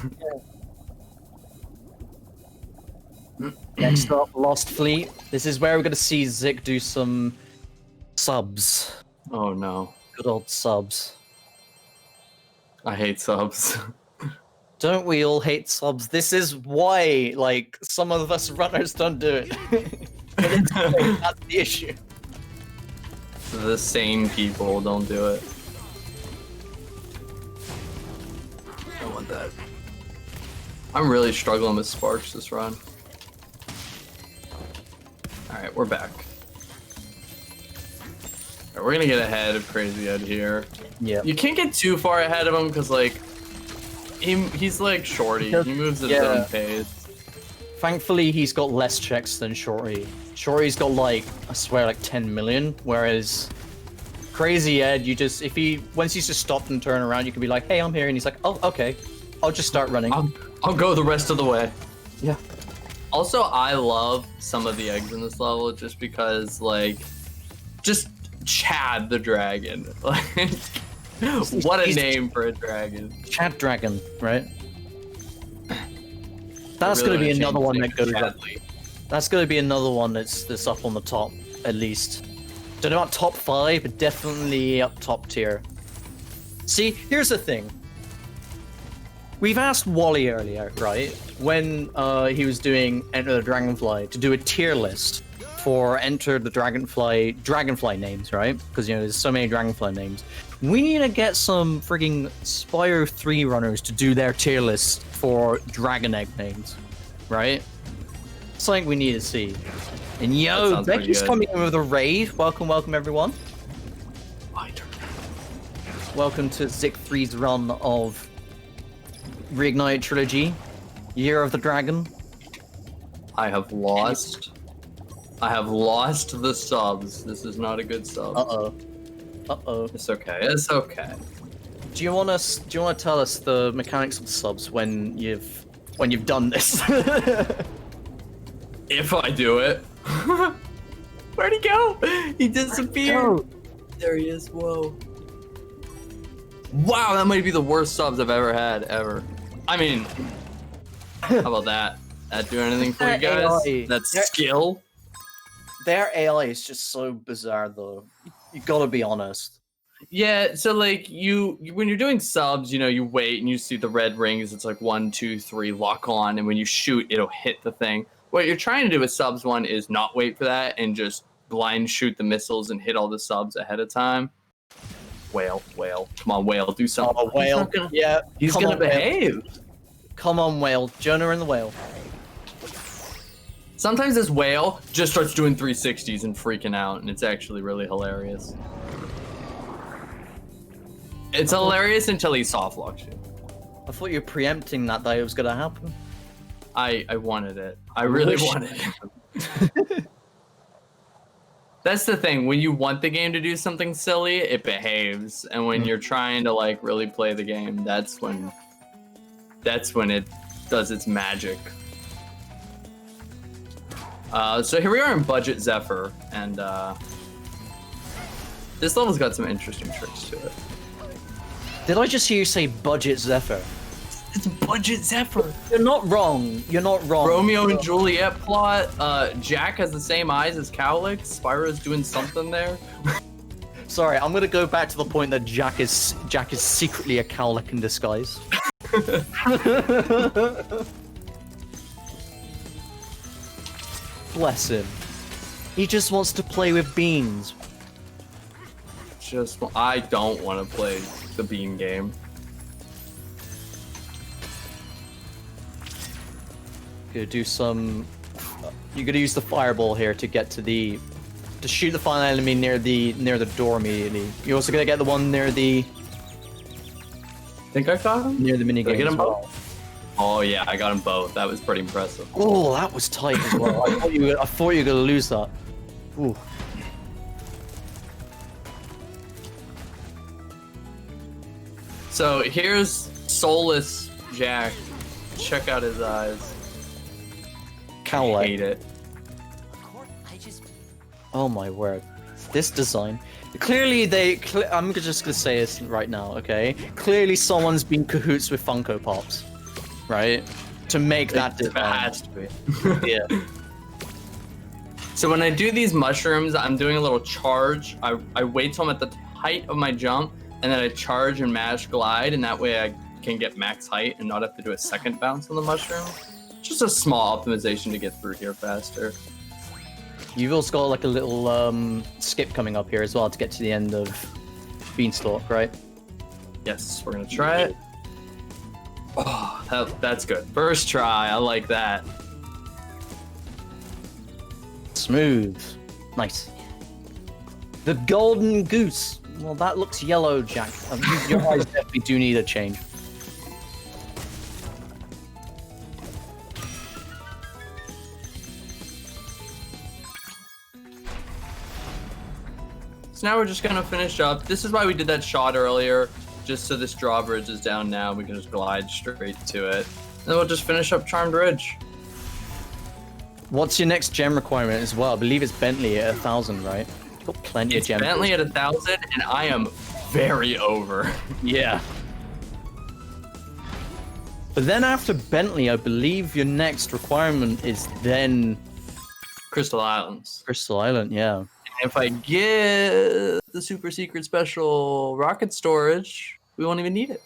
S2: Next up, Lost Fleet. This is where we're going to see Zic do some subs.
S3: Oh no.
S2: Good old subs.
S3: I hate subs.
S2: Don't we all hate subs? This is why, like, some of us runners don't do it. But it's okay, that's the issue.
S3: The sane people don't do it. I want that. I'm really struggling with sparks this run. Alright, we're back. Alright, we're gonna get ahead of Crazy Ed here.
S2: Yeah.
S3: You can't get too far ahead of him because, like, he's like Shorty. He moves at his own pace.
S2: Thankfully, he's got less checks than Shorty. Shorty's got, like, I swear, like 10 million, whereas Crazy Ed, once he's just stopped and turned around, you can be like, hey, I'm here, and he's like, oh, okay, I'll just start running.
S3: I'll go the rest of the way.
S2: Yeah.
S3: Also, I love some of the eggs in this level just because, like, just Chad the Dragon. Like, what a name for a dragon.
S2: Chad Dragon, right? That's gonna be another one that goes up. That's gonna be another one that's up on the top, at least. Don't know about top 5, but definitely up top tier. See, here's the thing. We've asked Wally earlier, right, when he was doing Enter the Dragonfly, to do a tier list for Enter the Dragonfly names, right? Because, there's so many Dragonfly names. We need to get some frigging Spyro 3 runners to do their tier list for Dragon Egg names, right? Something we need to see. And yo, Becky's coming in with a raid. Welcome everyone.
S3: My turn.
S2: Welcome to Zic3's run of Reignited Trilogy, Year of the Dragon.
S3: I have lost the subs. This is not a good sub.
S2: Uh-oh.
S3: It's okay. It's okay.
S2: Do you want to tell us the mechanics of the subs when you've done this?
S3: If I do it. Where'd he go? He disappeared. There he is. Whoa. Wow, that might be the worst subs I've ever had, ever. I mean, how about that? That do anything for you guys? That's skill.
S2: Their AI is just so bizarre, though. You gotta be honest.
S3: Yeah, so like when you're doing subs, you wait and you see the red rings. It's like 1, 2, 3, lock on, and when you shoot, it'll hit the thing. What you're trying to do with subs 1 is not wait for that and just blind shoot the missiles and hit all the subs ahead of time. Whale, come on, Whale, do something.
S2: Oh, Whale,
S3: He's gonna behave.
S2: Come on, Whale, Jonah and the Whale.
S3: Sometimes this Whale just starts doing 360s and freaking out, and it's actually really hilarious. It's hilarious until he soft locks you.
S2: I thought you were preempting that it was gonna happen.
S3: I wanted it. I really wanted it. That's the thing. When you want the game to do something silly, it behaves, and when you're trying to like really play the game, that's when it does its magic. So here we are in Budget Zephyr, and this level's got some interesting tricks to it.
S2: Did I just hear you say budget Zephyr?
S3: It's budget Zephyr.
S2: You're not wrong. You're not wrong.
S3: Romeo and Juliet plot. Jack has the same eyes as Cowlick. Spyro's doing something there.
S2: Sorry, I'm gonna go back to the point that Jack is secretly a cowlick in disguise. Bless him. He just wants to play with beans.
S3: I don't want to play the bean game.
S2: Gonna do some. You're gonna use the fireball here to get to shoot the final enemy near the door immediately. You're also gonna get the one near the.
S3: Think I got him?
S2: Near the minigame.
S3: Did I get
S2: as
S3: them
S2: well.
S3: both? Oh yeah, I got them both. That was pretty impressive.
S2: Oh, that was tight as well. I thought you were gonna lose that. Ooh.
S3: So here's soulless Jack. Check out his eyes.
S2: Cowlick.
S3: I hate it.
S2: Oh my word. This design. Clearly I'm just gonna say this right now, okay? Clearly someone's been cahoots with Funko Pops. Right? To make that
S3: It
S2: design.
S3: has to be.
S2: Yeah.
S3: So when I do these mushrooms, I'm doing a little charge. I wait till I'm at the height of my jump, and then I charge and mash glide, and that way I can get max height and not have to do a second bounce on the mushroom. Just a small optimization to get through here faster.
S2: You've also got like a little skip coming up here as well to get to the end of Beanstalk, right?
S3: Yes, we're gonna try it. Oh, that's good. First try, I like that.
S2: Smooth. Nice. The golden goose. Well, that looks yellow, Jack. Your eyes definitely do need a change.
S3: So now we're just gonna finish up. This is why we did that shot earlier, just so this drawbridge is down now. We can just glide straight to it. And then we'll just finish up Charmed Ridge.
S2: What's your next gem requirement as well? I believe it's Bentley at 1,000, right? You've got plenty
S3: It's
S2: of gems.
S3: Bentley at 1,000, and I am very over.
S2: Yeah. But then after Bentley, I believe your next requirement is then
S3: Crystal Islands.
S2: Crystal Island, yeah.
S3: And if I get the super secret special rocket storage, we won't even need it.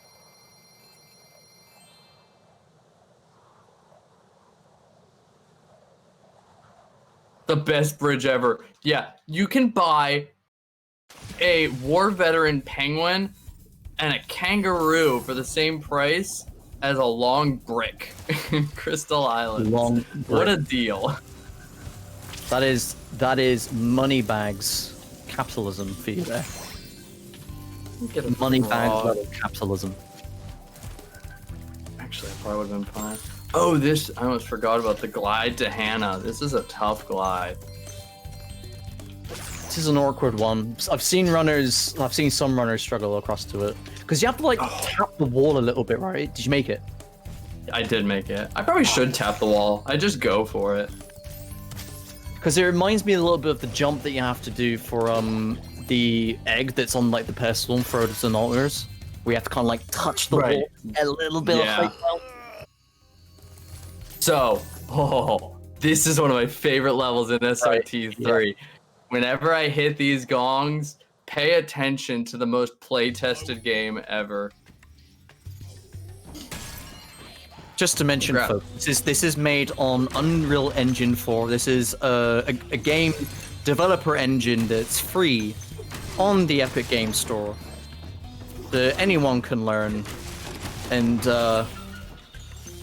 S3: The best bridge ever. Yeah, you can buy a war veteran penguin and a kangaroo for the same price as a long brick in Crystal Island.
S2: Long
S3: What a deal.
S2: That is money bags capitalism for you there.
S3: Get a
S2: Money
S3: frog.
S2: bags level capitalism.
S3: Actually, I probably would have been fine. Oh, I almost forgot about the glide to Hannah. This is a tough glide.
S2: This is an awkward one. I've seen some runners struggle across to it. Because you have to like tap the wall a little bit, right? Did you make it?
S3: I did make it. I probably should tap the wall. I just go for it.
S2: Because it reminds me a little bit of the jump that you have to do for the egg that's on like the pedestal and throw it to the altars. We have to kind of like touch the
S3: Right.
S2: wall, get a little bit
S3: Yeah.
S2: of height down.
S3: So, this is one of my favorite levels in SRT 3. Whenever I hit these gongs, pay attention to the most play-tested game ever.
S2: Just to mention,
S3: Congrats.
S2: folks, this is made on Unreal Engine 4. This is a game developer engine that's free on the Epic Game Store that anyone can learn, and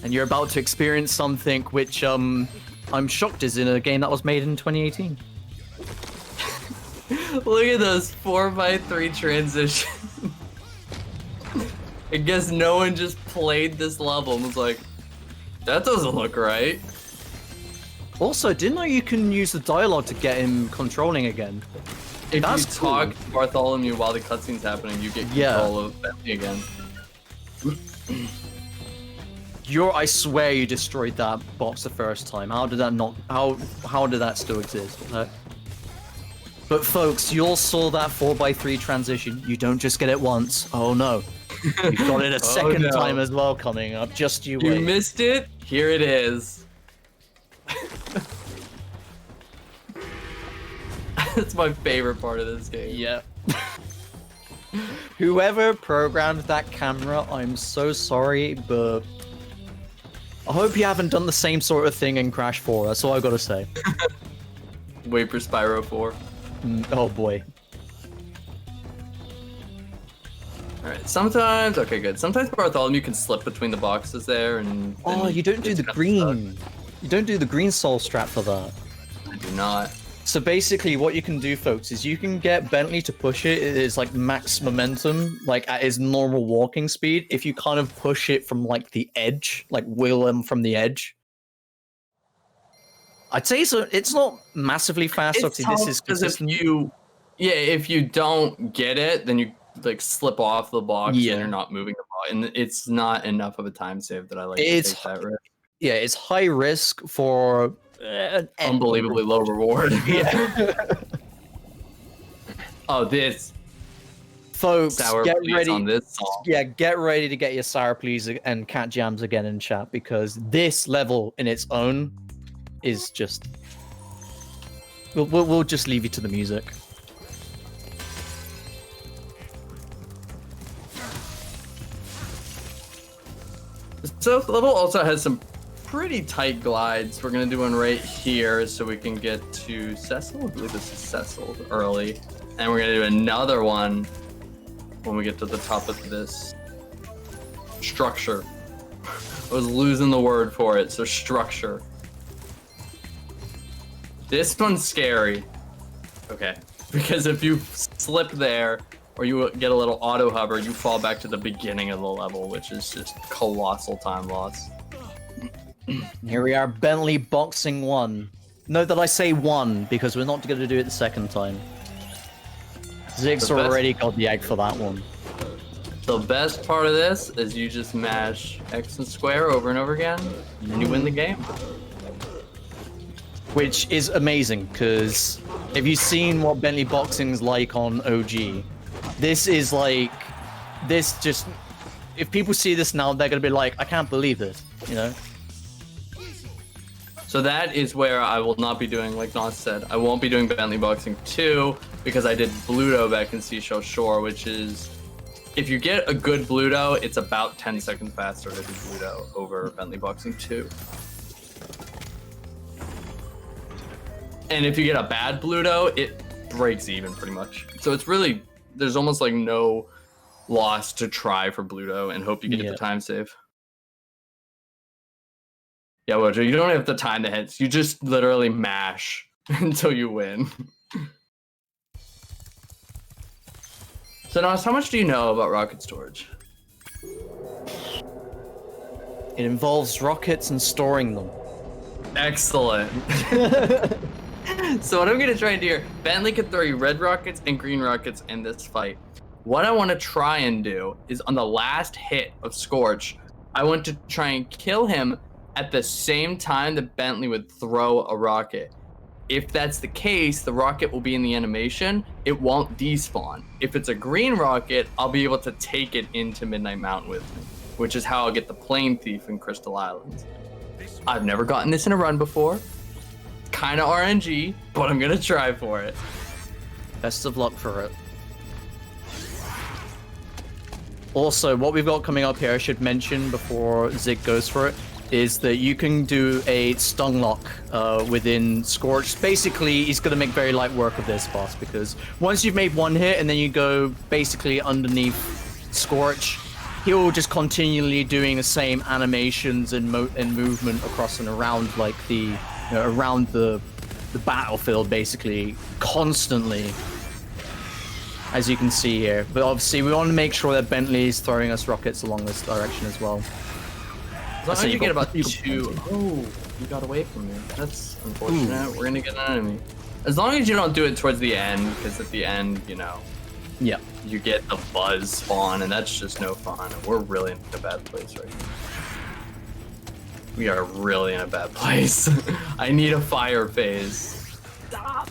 S2: you're about to experience something which I'm shocked is in a game that was made in 2018.
S3: Look at those 4x3 transitions. I guess no one just played this level and was like, that doesn't look right.
S2: Also, didn't know you can use the dialogue to get him controlling again?
S3: If
S2: That's
S3: you
S2: cool.
S3: talk to Bartholomew while the cutscene's happening, you get control of Bentley again.
S2: I swear you destroyed that box the first time. How did that not? How did that still exist? But folks, you all saw that 4x3 transition. You don't just get it once. Oh no. You've got it a second
S3: no.
S2: time as well coming up. Just you
S3: You
S2: wait.
S3: missed it. Here it is. That's my favorite part of this game.
S2: Yep. Whoever programmed that camera, I'm so sorry, but I hope you haven't done the same sort of thing in Crash 4. That's all I've got to say.
S3: Wait for Spyro 4.
S2: Oh boy.
S3: Alright, sometimes, okay, good. Sometimes Bartholomew you can slip between the boxes there and...
S2: Oh, you don't do the green. You don't do the green soul strat for that.
S3: I do not.
S2: So basically what you can do, folks, is you can get Bentley to push it. It is like max momentum, like at his normal walking speed. If you kind of push it from like the edge, like wheel him from the edge. I'd say so. It's not massively fast.
S3: It's
S2: Obviously, this is
S3: because if you don't get it, then you like slip off the box and you're not moving the box, and it's not enough of a time save that I like to take that risk.
S2: Yeah, it's high risk for an
S3: Unbelievably low reward.
S2: Yeah.
S3: Oh, this
S2: folks,
S3: sour
S2: get
S3: please
S2: ready
S3: on this song.
S2: Yeah, get ready to get your sour please and cat jams again in chat, because this level in its own is just. We'll just leave you to the music.
S3: So the level also has some pretty tight glides. We're gonna do one right here so we can get to Cecil. I believe this is Cecil early. And we're gonna do another one when we get to the top of this structure. I was losing the word for it, so structure. This one's scary. Okay. Because if you slip there, or you get a little auto hover, you fall back to the beginning of the level, which is just colossal time loss.
S2: Here we are, Bentley boxing 1. Note that I say 1 because we're not going to do it the second time. Zig's already got the egg for that one.
S3: The best part of this is you just mash X and square over and over again, and then you win the game.
S2: Which is amazing, because have you seen what Bentley boxing's like on OG? This is like, this just, if people see this now, they're going to be like, I can't believe this, you know?
S3: So that is where I will not be doing, like Nost said, I won't be doing Bentley Boxing 2 because I did Bluto back in Seashell Shore, which is, if you get a good Bluto, it's about 10 seconds faster to do Bluto over Bentley Boxing 2. And if you get a bad Bluto, it breaks even pretty much. So it's really, there's almost like no loss to try for Bluto and hope you get the time save. Yeah, Wojo, you don't have the time to hit. You just literally mash until you win. So Nost, how much do you know about rocket storage?
S2: It involves rockets and storing them.
S3: Excellent. So what I'm gonna try and do here, Bentley could throw you red rockets and green rockets in this fight. What I want to try and do is on the last hit of Scorch, I want to try and kill him at the same time that Bentley would throw a rocket. If that's the case, the rocket will be in the animation. It won't despawn. If it's a green rocket, I'll be able to take it into Midnight Mountain with me, which is how I'll get the Plane Thief in Crystal Islands. I've never gotten this in a run before. Kind of RNG, but I'm gonna try for it.
S2: Best of luck for it. Also, what we've got coming up here, I should mention before Zig goes for it, is that you can do a stun lock within Scorch. Basically, he's going to make very light work of this boss, because once you've made one hit and then you go basically underneath Scorch, he'll just continually doing the same animations and movement across and around, like around the battlefield, basically constantly, as you can see here. But obviously, we want to make sure that Bentley is throwing us rockets along this direction as well.
S3: As long as you get about 2. Oh, you got away from me. That's unfortunate. We're gonna get an enemy. As long as you don't do it towards the end, because at the end,
S2: yeah,
S3: you get the buzz spawn, and that's just no fun. We're really in a bad place right now. We are really in a bad place. I need a fire phase. Stop.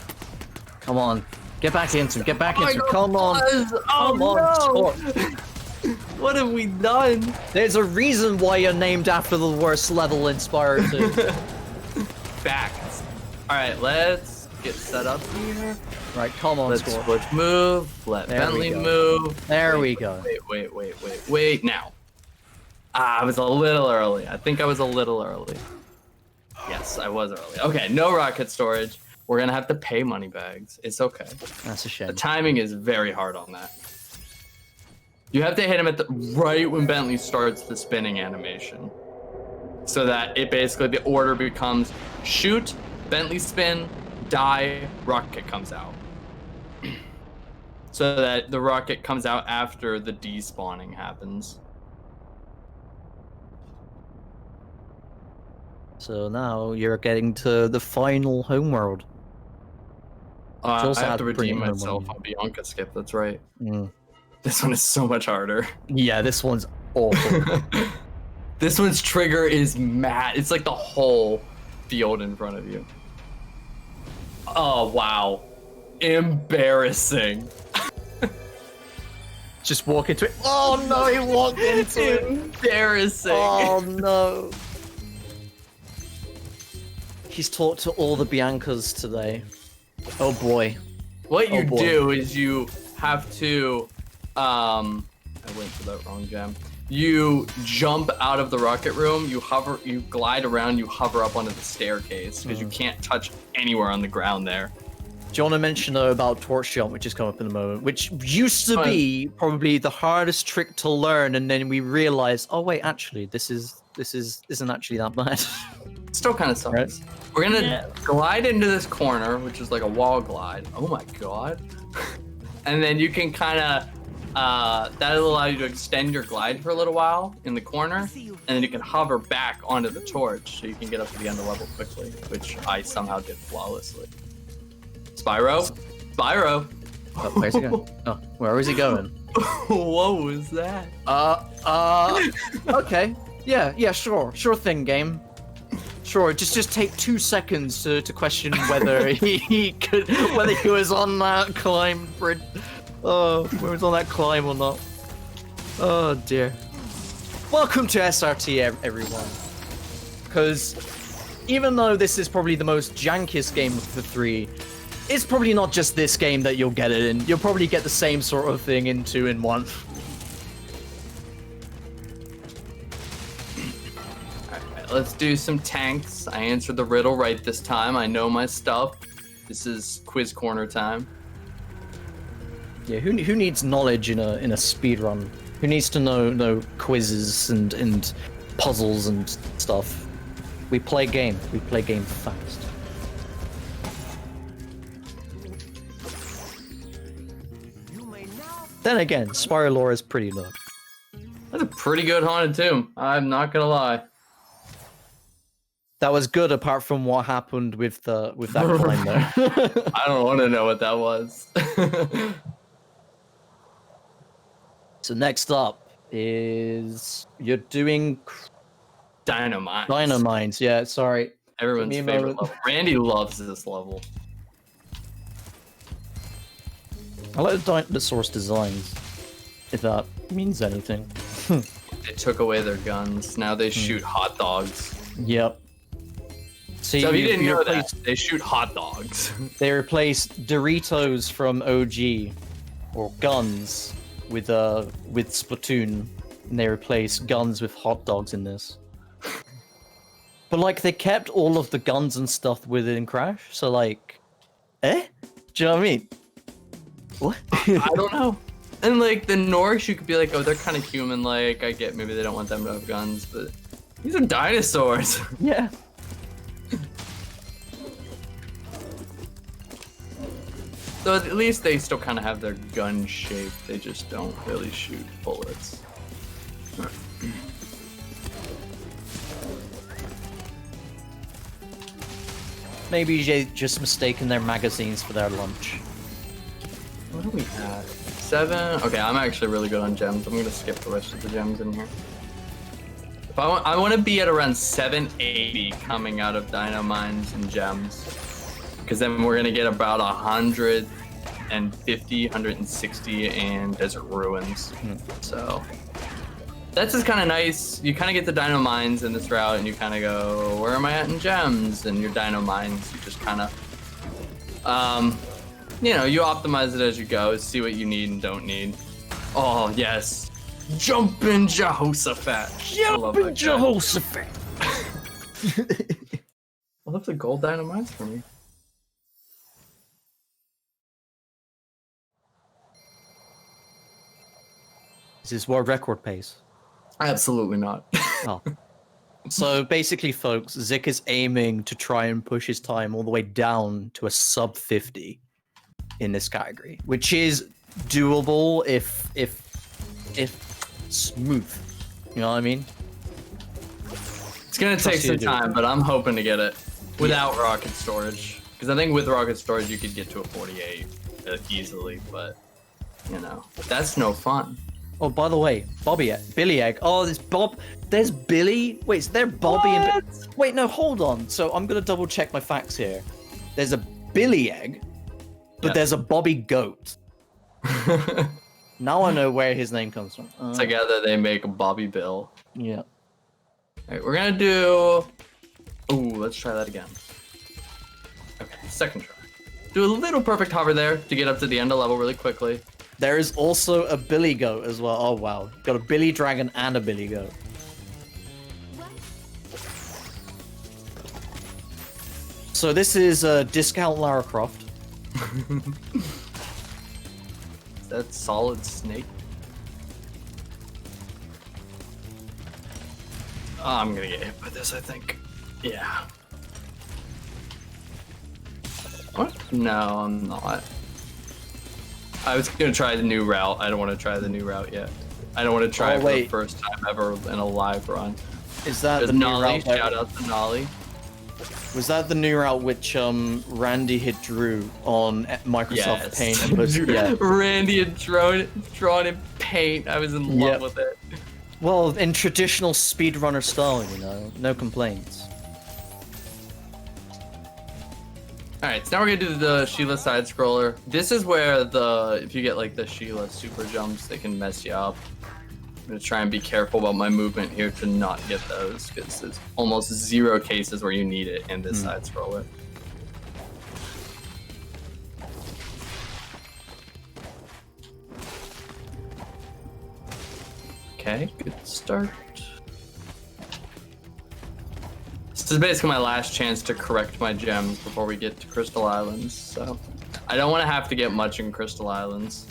S2: Come on. Get back into him. Get back into him. Come on.
S3: Oh,
S2: Come on.
S3: no. What have we done?
S2: There's a reason why you're named after the worst level in Spyro 2.
S3: Facts. All right, let's get set up here.
S2: Right, come on,
S3: Let's
S2: score.
S3: switch move. Let
S2: There we
S3: Bentley
S2: go.
S3: move.
S2: There we go.
S3: Wait. Now. I was a little early. I think I was a little early. Yes, I was early. Okay, no rocket storage. We're gonna have to pay money bags. It's okay.
S2: That's a shame.
S3: The timing is very hard on that. You have to hit him at the right when Bentley starts the spinning animation. So that it basically, the order becomes shoot, Bentley spin, die, rocket comes out. So that the rocket comes out after the despawning happens.
S2: So now you're getting to the final homeworld.
S3: I
S2: also
S3: have
S2: had
S3: to
S2: to bring
S3: redeem
S2: in the
S3: myself
S2: money.
S3: on Bianca skip, that's right.
S2: Mm.
S3: This one is so much harder.
S2: Yeah, this one's awful.
S3: This one's trigger is mad. It's like the whole field in front of you. Oh, wow. Embarrassing.
S2: Just walk into it. Oh no, he walked into it.
S3: Embarrassing.
S2: Oh no. He's talked to all the Biancas today. Oh boy.
S3: What you
S2: boy.
S3: do is you have to, I went for that wrong gem. You jump out of the rocket room, you hover, you glide around, you hover up onto the staircase because you can't touch anywhere on the ground there.
S2: Do you want to mention though about torch jump, which is coming up in a moment, which used to be probably the hardest trick to learn, and then we realized, oh wait, actually, this isn't actually that bad.
S3: Still kind of sucks.
S2: Right.
S3: We're gonna glide into this corner, which is like a wall glide. Oh my god. And then you can kind of, that'll allow you to extend your glide for a little while in the corner, and then you can hover back onto the torch so you can get up to the end of level quickly, which I somehow did flawlessly. Spyro? Spyro?
S2: Oh, where's he going? Oh, where is he going?
S3: What was that?
S2: Okay. Yeah, sure thing, game. Sure, just take 2 seconds to question whether he was on that climb bridge. Oh, whether he was on that climb or not. Oh dear. Welcome to SRT, everyone. Because even though this is probably the most jankiest game of the three, it's probably not just this game that you'll get it in. You'll probably get the same sort of thing in 2 in 1.
S3: Let's do some tanks. I answered the riddle right this time. I know my stuff. This is quiz corner time.
S2: Yeah, who needs knowledge in a speed run? Who needs to know quizzes and puzzles and stuff? We play game. We play game fast. Then again, Spyro lore is pretty low.
S3: That's a pretty good haunted tomb. I'm not gonna lie.
S2: That was good, apart from what happened with that climb there.
S3: I don't want to know what that was.
S2: So next up is you're doing
S3: Dynamite.
S2: Dynamines. Yeah, sorry.
S3: Everyone's
S2: Give me a
S3: favorite
S2: moment.
S3: level. Randy loves this level.
S2: I like the dinosaur's designs, if that means anything.
S3: They took away their guns. Now they shoot hot dogs.
S2: Yep. See,
S3: So if you didn't know
S2: replaced-
S3: that, they shoot hot dogs.
S2: They replaced Doritos from OG, or guns, with Splatoon, and they replaced guns with hot dogs in this. But like, they kept all of the guns and stuff within Crash, so like, Do you know what I mean? What?
S3: I don't know. And like the Norks, you could be like, oh, they're kind of human-like. I get maybe they don't want them to have guns, but these are dinosaurs.
S2: Yeah.
S3: So at least they still kind of have their gun shape. They just don't really shoot bullets.
S2: Maybe they just mistaken their magazines for their lunch.
S3: What do we have? 7? Okay, I'm actually really good on gems. I'm gonna skip the rest of the gems in here. If I want to be at around 780 coming out of Dynamines and gems, because then we're gonna get about 100 150, 160 in Desert Ruins. So that's just kind of nice. You kind of get the Dino Mines in this route, and you kind of go, where am I at in gems? And your Dino Mines, you just kind of, you know, you optimize it as you go, see what you need and don't need. Oh, yes. Jumpin' Jehoshaphat.
S2: Jumpin' Jehoshaphat.
S3: Well, that's a gold Dino Mines for me.
S2: Is this world record pace?
S3: Absolutely not.
S2: Oh. So basically, folks, Zic is aiming to try and push his time all the way down to a sub 50 in this category, which is doable if smooth. You know what I mean?
S3: It's gonna take some time, but I'm hoping to get it without rocket storage. Because I think with rocket storage you could get to a 48 easily, but you know, that's no fun.
S2: Oh, by the way, Billy Egg. Oh, there's Billy. Wait, is there Bobby and wait, no, hold on. So I'm gonna double check my facts here. There's a Billy Egg, but there's a Bobby Goat. Now I know where his name comes from.
S3: Together they make a Bobby Bill.
S2: Yeah.
S3: All right, we're gonna do. Ooh, let's try that again. Okay, second try. Do a little perfect hover there to get up to the end of level really quickly.
S2: There is also a Billy Goat as well. Oh wow, got a Billy Dragon and a Billy Goat. So this is discount Lara Croft.
S3: Is that Solid Snake? Oh, I'm gonna get hit by this, I think. Yeah. What? No, I'm not. I was gonna try the new route. I don't want to try the new route yet. I don't want to try it for the first time ever in a live run.
S2: Is that the new
S3: Nolly?
S2: route?
S3: Shout out to Nolly.
S2: Was that the new route which Randy had drew on Microsoft Paint? And was, yeah.
S3: Randy had drawn in Paint. I was in love with it.
S2: Well, in traditional speedrunner style, you know, no complaints.
S3: Alright, so now we're gonna do the Sheila side scroller. This is where if you get like the Sheila super jumps, they can mess you up. I'm gonna try and be careful about my movement here to not get those, because there's almost 0 cases where you need it in this side scroller. Okay, good start. This is basically my last chance to correct my gems before we get to Crystal Islands, so I don't want to have to get much in Crystal Islands.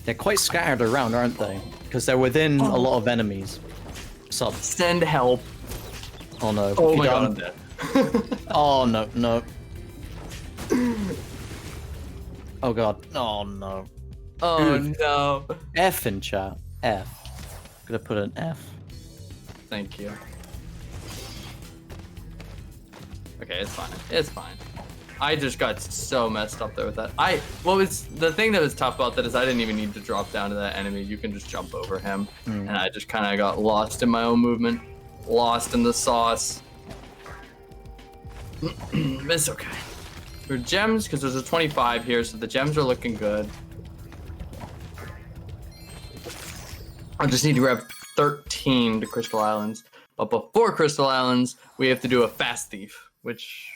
S2: They're quite scattered around, aren't they? Because they're within a lot of enemies. So
S3: send help.
S2: Oh no.
S3: Oh my god, I'm dead.
S2: Oh no, no. Oh god. Oh no.
S3: Oh no.
S2: F in chat. F. Gonna put an F.
S3: Thank you. Okay, it's fine. It's fine. I just got so messed up there with that. The thing that was tough about that is I didn't even need to drop down to that enemy. You can just jump over him. And I just kind of got lost in my own movement. Lost in the sauce. It's okay. For gems, because there's a 25 here, so the gems are looking good. I just need to grab 13 to Crystal Islands. But before Crystal Islands, we have to do a fast thief, which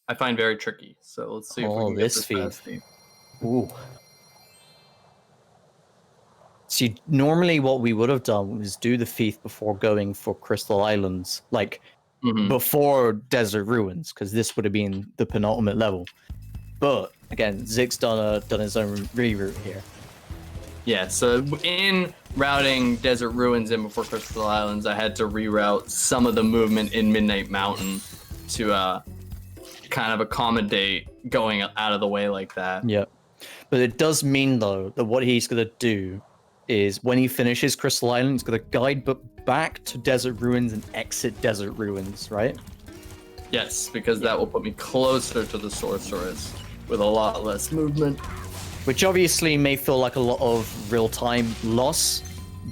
S3: I find very tricky. So let's see if we can get this fast thief.
S2: Ooh. See, normally what we would have done was do the thief before going for Crystal Islands, like before Desert Ruins, because this would have been the penultimate level. But again, Zic's done his own reroute here.
S3: Yeah, so in routing Desert Ruins in before Crystal Islands, I had to reroute some of the movement in Midnight Mountain to kind of accommodate going out of the way like that.
S2: Yep. But it does mean, though, that what he's going to do is when he finishes Crystal Island, he's going to guidebook back to Desert Ruins and exit Desert Ruins, right?
S3: Yes, because that will put me closer to the Sorceress with a lot less movement.
S2: Which obviously may feel like a lot of real-time loss,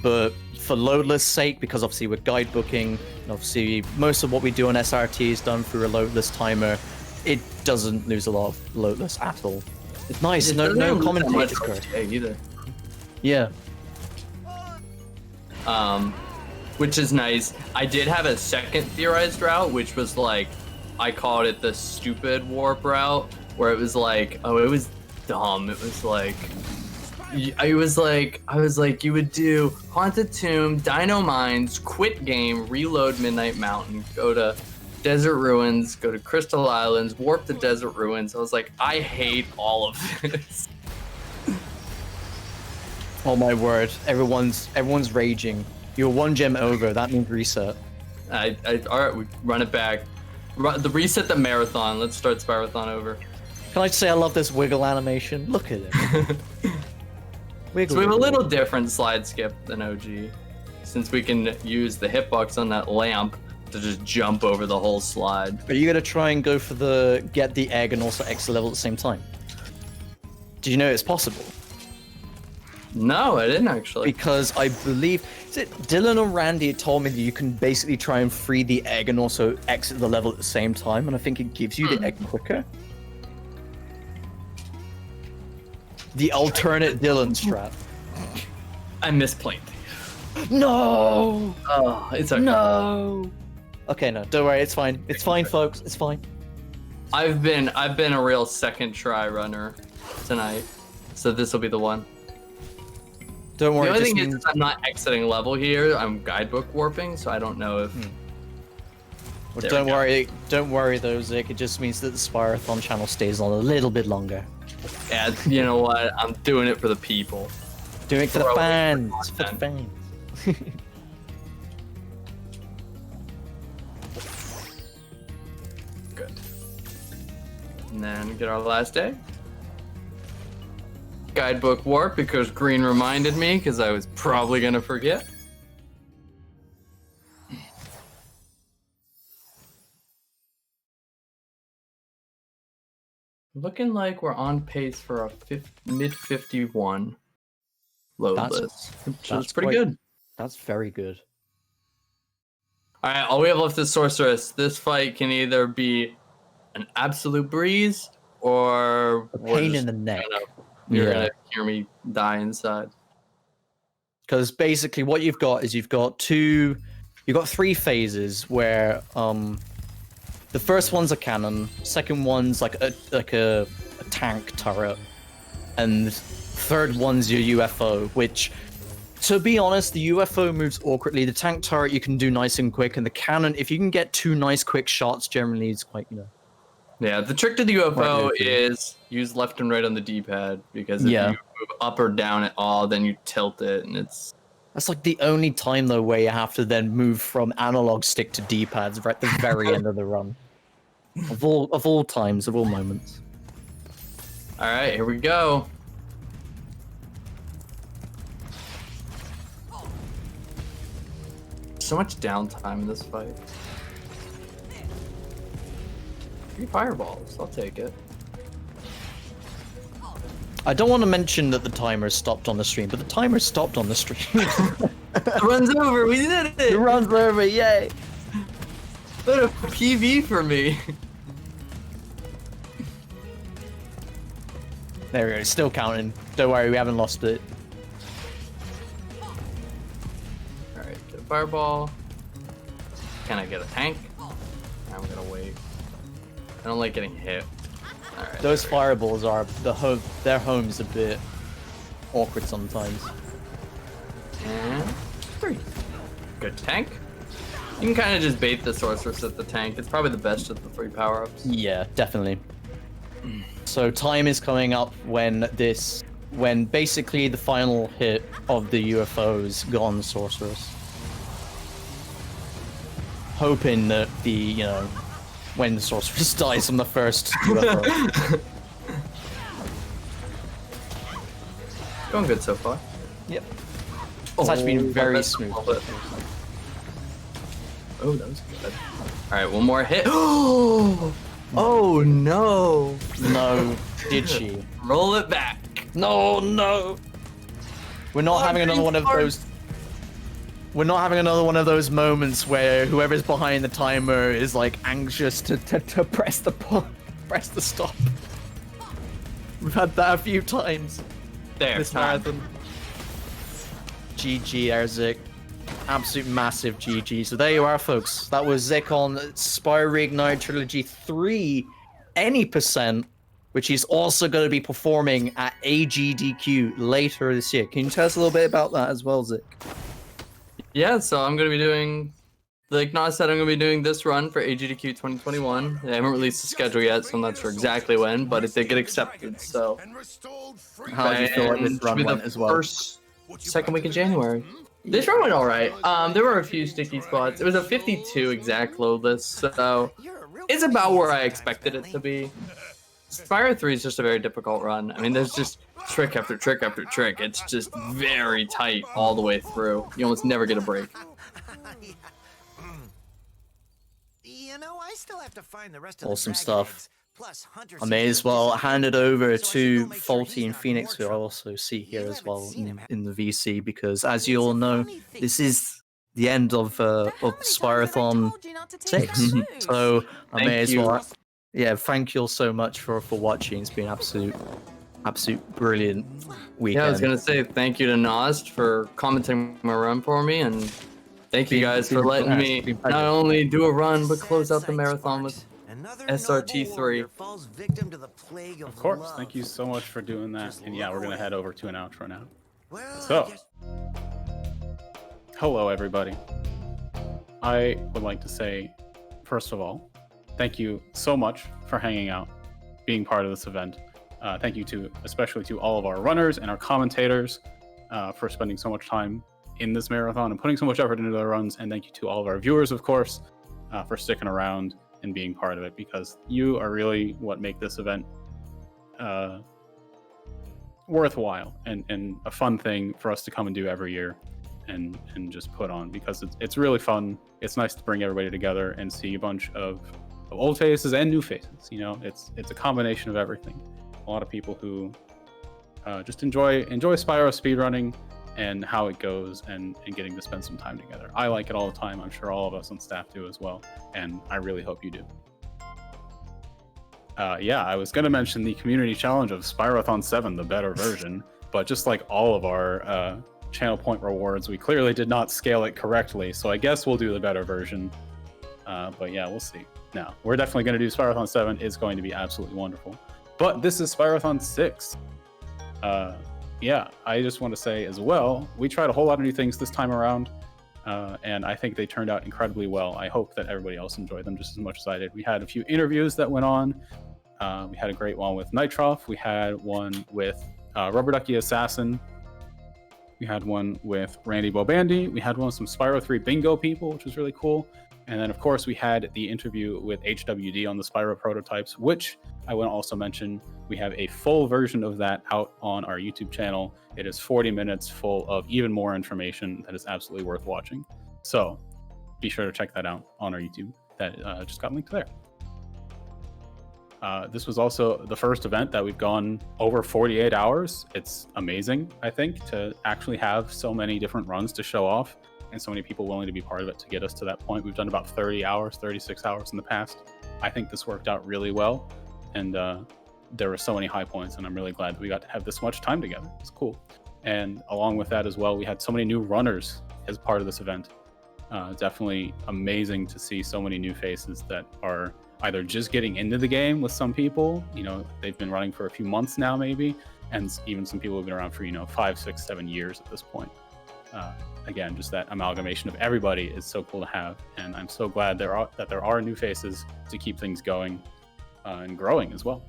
S2: but for loadless sake, because obviously we're guidebooking, and obviously most of what we do on SRT is done through a loadless timer, it doesn't lose a lot of Lotus at all. It's nice.
S3: It
S2: No
S3: doesn't lose that much
S2: commentators correct.
S3: RTA either.
S2: Yeah.
S3: Which is nice. I did have a second theorized route, which was like, I called it the stupid warp route, where it was like, oh, it was dumb. It was like, I was like, you would do Haunted Tomb, Dino Mines, quit game, reload Midnight Mountain, go to Desert Ruins, go to Crystal Islands, warp to Desert Ruins. I was like, I hate all of this.
S2: Oh my word! Everyone's raging. You're 1 gem over. That means reset.
S3: All right, we run it back. Reset the marathon. Let's start Spyrothon over.
S2: Can I just say I love this wiggle animation? Look at it. Wiggle,
S3: So we have a
S2: wiggle.
S3: little different slide skip than OG, since we can use the hitbox on that lamp to just jump over the whole slide.
S2: Are you gonna try and go for the get the egg and also extra level at the same time? Do you know it's possible?
S3: No, I didn't actually.
S2: Because I believe is it Dylan or Randy told me that you can basically try and free the egg and also exit the level at the same time, and I think it gives you the egg quicker. The alternate Dylan strat.
S3: I misplayed.
S2: No!
S3: Oh, it's okay.
S2: No! Okay, no, don't worry, it's fine. It's fine, folks. It's fine.
S3: I've been a real second try runner tonight, so this will be the one.
S2: Don't worry.
S3: The only
S2: just
S3: thing is
S2: means-
S3: I'm not exiting level here. I'm guidebook warping, so I don't know if.
S2: Well,
S3: There
S2: don't
S3: we go.
S2: worry. Don't worry, though, Zic. It just means that the Spyrothon channel stays on a little bit longer.
S3: Yeah, you know what? I'm doing it for the people.
S2: Doing it for the
S3: Throw it
S2: fans.
S3: for
S2: For the
S3: content.
S2: fans.
S3: Good. And then get our last day. Guidebook warp because Green reminded me because I was probably gonna forget. Looking like we're on pace for a mid 51 load
S2: That's-
S3: list. Which
S2: that's
S3: is pretty
S2: quite-
S3: good.
S2: That's very good.
S3: Alright, all we have left is Sorceress. This fight can either be an absolute breeze or
S2: A
S3: we're
S2: pain
S3: just
S2: in the neck.
S3: you're
S2: Yeah.
S3: gonna hear me die inside.
S2: Because basically what you've got is you've got 3 phases where the first one's a cannon, second one's like a tank turret, and third one's your UFO, which, to be honest, the UFO moves awkwardly. The tank turret you can do nice and quick, and the cannon, if you can get 2 nice quick shots, generally it's quite,
S3: Yeah, the trick to the UFO
S2: Right, okay.
S3: is use left and right on the D-pad because if
S2: Yeah.
S3: you move up or down at all, then you tilt it and it's
S2: That's like the only time though where you have to then move from analog stick to D-pads right at the very end of the run. Of all times, of all moments.
S3: all right. Here we go. So much downtime in this fight. 3 fireballs. I'll take it.
S2: I don't want to mention that the timer stopped on the stream, but the timer stopped on the stream.
S3: The run's over. We did
S2: The
S3: it.
S2: run's over, yay!
S3: What a PV for me.
S2: There we go, it's still counting. Don't worry, we haven't lost it.
S3: All right, get a fireball. Can I get a tank? I'm gonna wait. I don't like getting hit. All right.
S2: Those fireballs are their home's a bit awkward sometimes.
S3: And 3. Good tank. You can kind of just bait the sorceress at the tank. It's probably the best of the 3 power-ups.
S2: Yeah, definitely. So time is coming up when basically the final hit of the UFO's gone sorceress. Hoping that when the sorceress dies from the first UFO.
S3: Going good so far.
S2: Yep. It's actually been very
S3: that's a
S2: smooth.
S3: little bit. Oh, that was good. All right, one more hit. Oh no!
S2: No, did she?
S3: Roll it back.
S2: No, no. We're not having another one of those. We're not having another one of those moments where whoever's behind the timer is like anxious to press the press the stop. We've had that a few times.
S3: There,
S2: This
S3: time.
S2: marathon. GG, Zic. Absolute massive GG. So there you are, folks. That was Zic on Spyro Reignite Trilogy 3, any %, which he's also going to be performing at AGDQ later this year. Can you tell us a little bit about that as well, Zic?
S3: Yeah, so I'm going to be doing, like Nost said, I'm going to be doing this run for AGDQ 2021. They haven't released the schedule yet, so I'm not sure exactly when, but it did get accepted, so.
S2: How do you feel like this
S3: And
S2: run
S3: should be
S2: went
S3: the
S2: as well?
S3: First, second week of January. This run went all right. There were a few sticky spots. It was a 52 exact load list, so it's about where I expected it to be. Spyro 3 is just a very difficult run. I mean, there's just trick after trick after trick. It's just very tight all the way through. You almost never get a break.
S4: You know, I still have to find the rest of
S2: Awesome
S4: the
S2: stuff.
S4: Plus Hunter
S2: I may as well hand it over to Faulty and Phoenix, who I
S4: I
S2: also see here as well in the VC, because as you all know, this is the end of Spyrothon 6. So I may as well, yeah, thank you all so much for watching. It's been absolute brilliant weekend.
S3: Yeah, I was gonna say thank you to Nost for commenting my run for me, and thank you guys for letting me not only do a run but close out the marathon with SRT 3.
S1: Of course. Thank you so much for doing that. And yeah, we're going to head over to an outro now. So, hello, everybody. I would like to say, first of all, thank you so much for hanging out, being part of this event. Thank you especially to all of our runners and our commentators for spending so much time in this marathon and putting so much effort into their runs. And thank you to all of our viewers, of course, for sticking around and being part of it, because you are really what make this event worthwhile and a fun thing for us to come and do every year and just put on, because it's really fun. It's nice to bring everybody together and see a bunch of old faces and new faces. You know, it's a combination of everything. A lot of people who just enjoy Spyro speedrunning and how it goes and getting to spend some time together. I like it all the time. I'm sure all of us on staff do as well, and I really hope you do. Yeah, I was going to mention the community challenge of Spyrothon 7, the better version, but just like all of our channel point rewards, we clearly did not scale it correctly, so I guess we'll do the better version. But yeah, we'll see. No, we're definitely going to do Spyrothon 7. It's going to be absolutely wonderful. But this is Spyrothon 6. Yeah, I just want to say as well, we tried a whole lot of new things this time around, and I think they turned out incredibly well. I hope that everybody else enjoyed them just as much as I did. We had a few interviews that went on. We had a great one with Nitroff. We had one with Rubber Ducky Assassin. We had one with Randy Bobandy. We had one with some Spyro 3 bingo people, which was really cool. And then, of course, we had the interview with HWD on the Spyro prototypes, which I want to also mention. We have a full version of that out on our YouTube channel. It is 40 minutes full of even more information that is absolutely worth watching. So be sure to check that out on our YouTube. That just got linked there. This was also the first event that we've gone over 48 hours. It's amazing, I think, to actually have so many different runs to show off and so many people willing to be part of it to get us to that point. We've done about 30 hours, 36 hours in the past. I think this worked out really well, and there were so many high points, and I'm really glad that we got to have this much time together. It's cool. And along with that as well, we had so many new runners as part of this event. Definitely amazing to see so many new faces that are either just getting into the game with some people, you know, they've been running for a few months now maybe, and even some people have been around for, 5, 6, 7 years at this point. Again, just that amalgamation of everybody is so cool to have, and I'm so glad that there are new faces to keep things going and growing as well.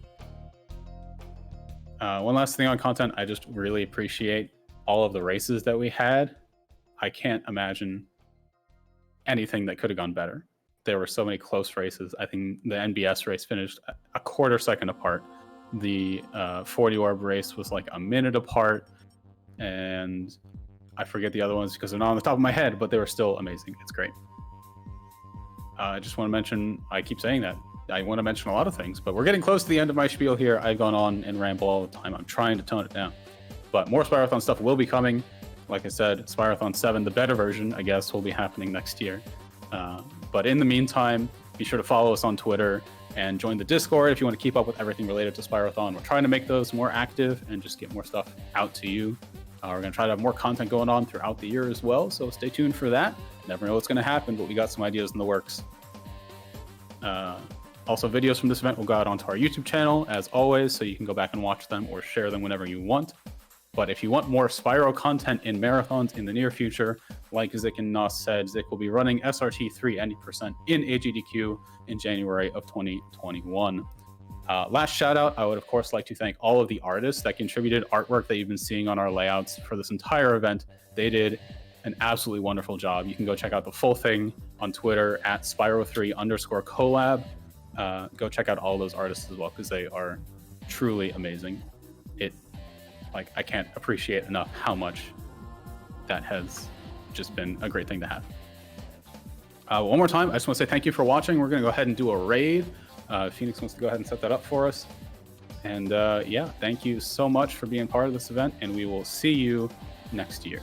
S1: One last thing on content, I just really appreciate all of the races that we had. I can't imagine anything that could have gone better. There were so many close races. I think the NBS race finished a quarter second apart. The 40 orb race was like a minute apart, and I forget the other ones because they're not on the top of my head, but they were still amazing. It's great. I just want to mention, I keep saying that, I want to mention a lot of things, but we're getting close to the end of my spiel here. I've gone on and ramble all the time. I'm trying to tone it down. But more Spyrothon stuff will be coming. Like I said, Spyrothon 7, the better version, I guess, will be happening next year. But in the meantime, be sure to follow us on Twitter and join the Discord if you want to keep up with everything related to Spyrothon. We're trying to make those more active and just get more stuff out to you. We're going to try to have more content going on throughout the year as well, so stay tuned for that. Never know what's going to happen, but we got some ideas in the works. Also, videos from this event will go out onto our YouTube channel, as always, so you can go back and watch them or share them whenever you want. But if you want more Spyro content in marathons in the near future, like Zic and Nost said, Zic will be running SRT 3 90% in AGDQ in January of 2021. Last shout out, I would of course like to thank all of the artists that contributed artwork that you've been seeing on our layouts for this entire event. They did an absolutely wonderful job. You can go check out the full thing on Twitter at Spyro3_collab. Go check out all those artists as well, because they are truly amazing. I can't appreciate enough how much that has just been a great thing to have. One more time, I just want to say thank you for watching. We're going to go ahead and do a raid. Phoenix wants to go ahead and set that up for us. And yeah, thank you so much for being part of this event, and we will see you next year.